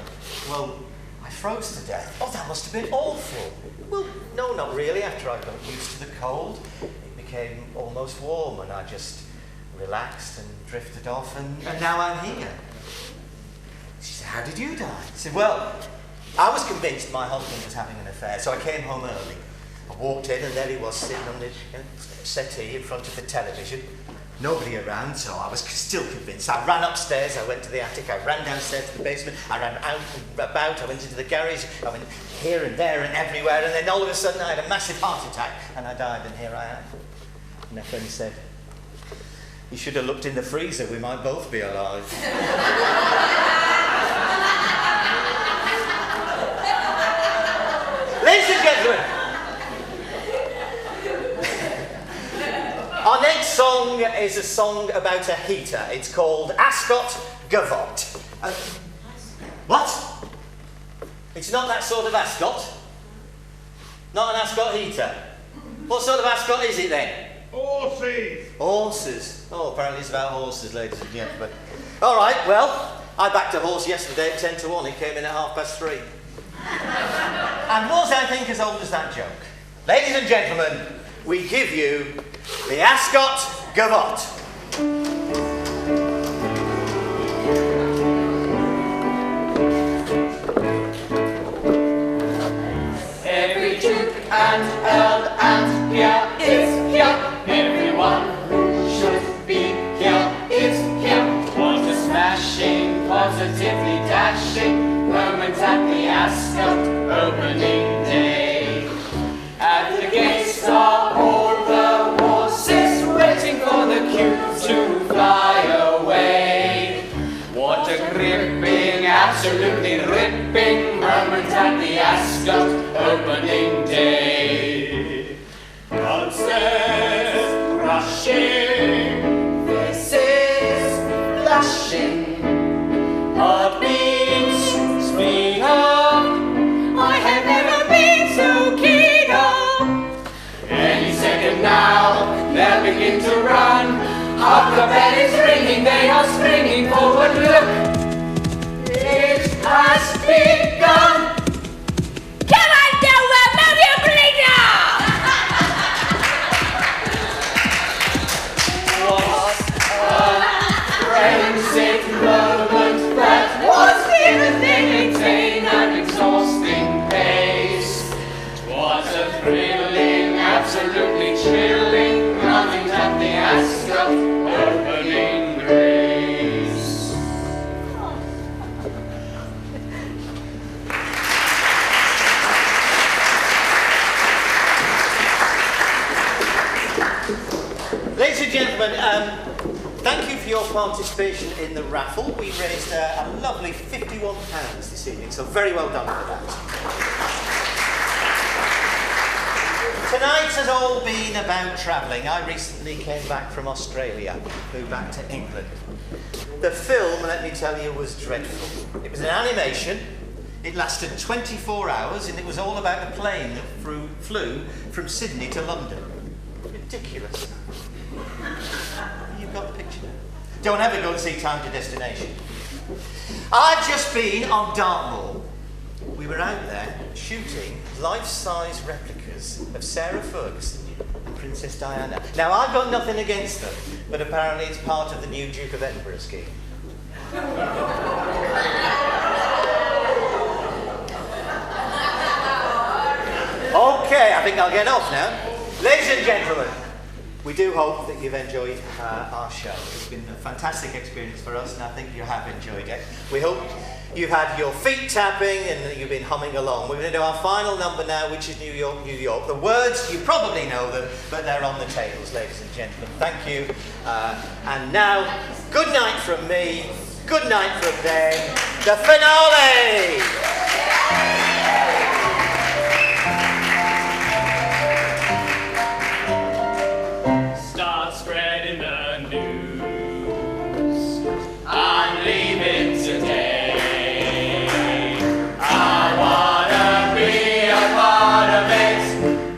Well, I froze to death. Oh, that must have been awful. Well, no, not really. After I got used to the cold, it became almost warm, and I just relaxed and drifted off, and now I'm here. She said, how did you die? I said, well, I was convinced my husband was having an affair, so I came home early. I walked in, and there he was sitting on the settee in front of the television. Nobody around, so I was still convinced. I ran upstairs, I went to the attic, I ran downstairs to the basement, I ran out and about, I went into the garage, I went here and there and everywhere, and then all of a sudden I had a massive heart attack, and I died, and here I am. And my friend said, you should have looked in the freezer, we might both be alive. Ladies and gentlemen, our next song is a song about a heater. It's called Ascot Gavotte. What? It's not that sort of Ascot? Not an Ascot heater? What sort of Ascot is it then? Horses. Horses. Oh, apparently it's about horses, ladies and gentlemen. All right, well, I backed a horse yesterday at 10 to 1. It came in at 3:30. And was, I think, as old as that joke. Ladies and gentlemen, we give you the Ascot Gavotte. Every Duke and Earl and peer is here. Everyone who should be here is here. What a smashing, positively dashing moment at the Ascot opening day. At the gates are all the horses waiting for the cue to fly away. What a gripping, absolutely ripping moment at the Ascot opening day. Dancers rushing, faces blushing, heartbeats speed up. I have never been so keen on. Any second now, they'll begin to run. Hark, the bell is ringing, they are springing forward. Look, it has begun. Come on, Dover, move your bleeder! What a frenzied moment that was in a thing and exhausting pace. What a thrilling, absolutely chilling moment at the Ascot opening race. Ladies and gentlemen, thank you for your participation in the raffle. We raised a lovely £51 this evening, so very well done for that. Tonight has all been about travelling. I recently came back from Australia, flew back to England. The film, let me tell you, was dreadful. It was an animation. It lasted 24 hours, and it was all about a plane that flew from Sydney to London. Ridiculous. You've got the picture now. Don't ever go and see Time to Destination. I've just been on Dartmoor. We were out there shooting life-size replicas of Sarah Ferguson and Princess Diana. Now, I've got nothing against them, but apparently it's part of the new Duke of Edinburgh scheme. Okay, I think I'll get off now. Ladies and gentlemen, we do hope that you've enjoyed our show. It's been a fantastic experience for us, and I think you have enjoyed it. We hope you've had your feet tapping and that you've been humming along. We're going to do our final number now, which is New York, New York. The words, you probably know them, but they're on the tables, ladies and gentlemen. Thank you. And now, good night from me, good night from them. The finale! Start spreading the news. I'm leaving today. I wanna be a part of it.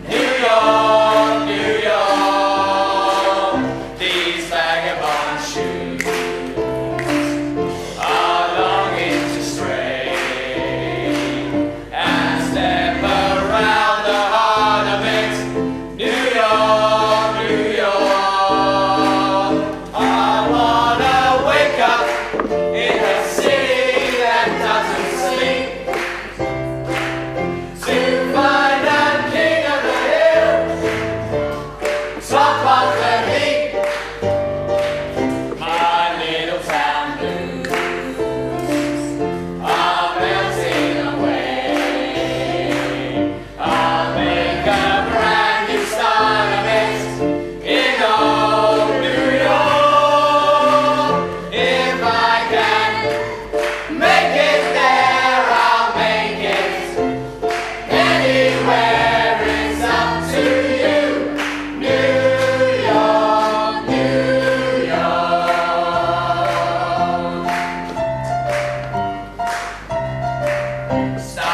New York, New York. These vagabond shoes are longing to stray and step around the heart of it. New York, New York. I wanna wake up in a city that doesn't sleep, to find a king of the hills, top of the heap. My little town blues are melting away. I'll make a brand new start of it in old New York. If I can make it there, I'll make it. Anywhere it's up to you. New York, New York. Start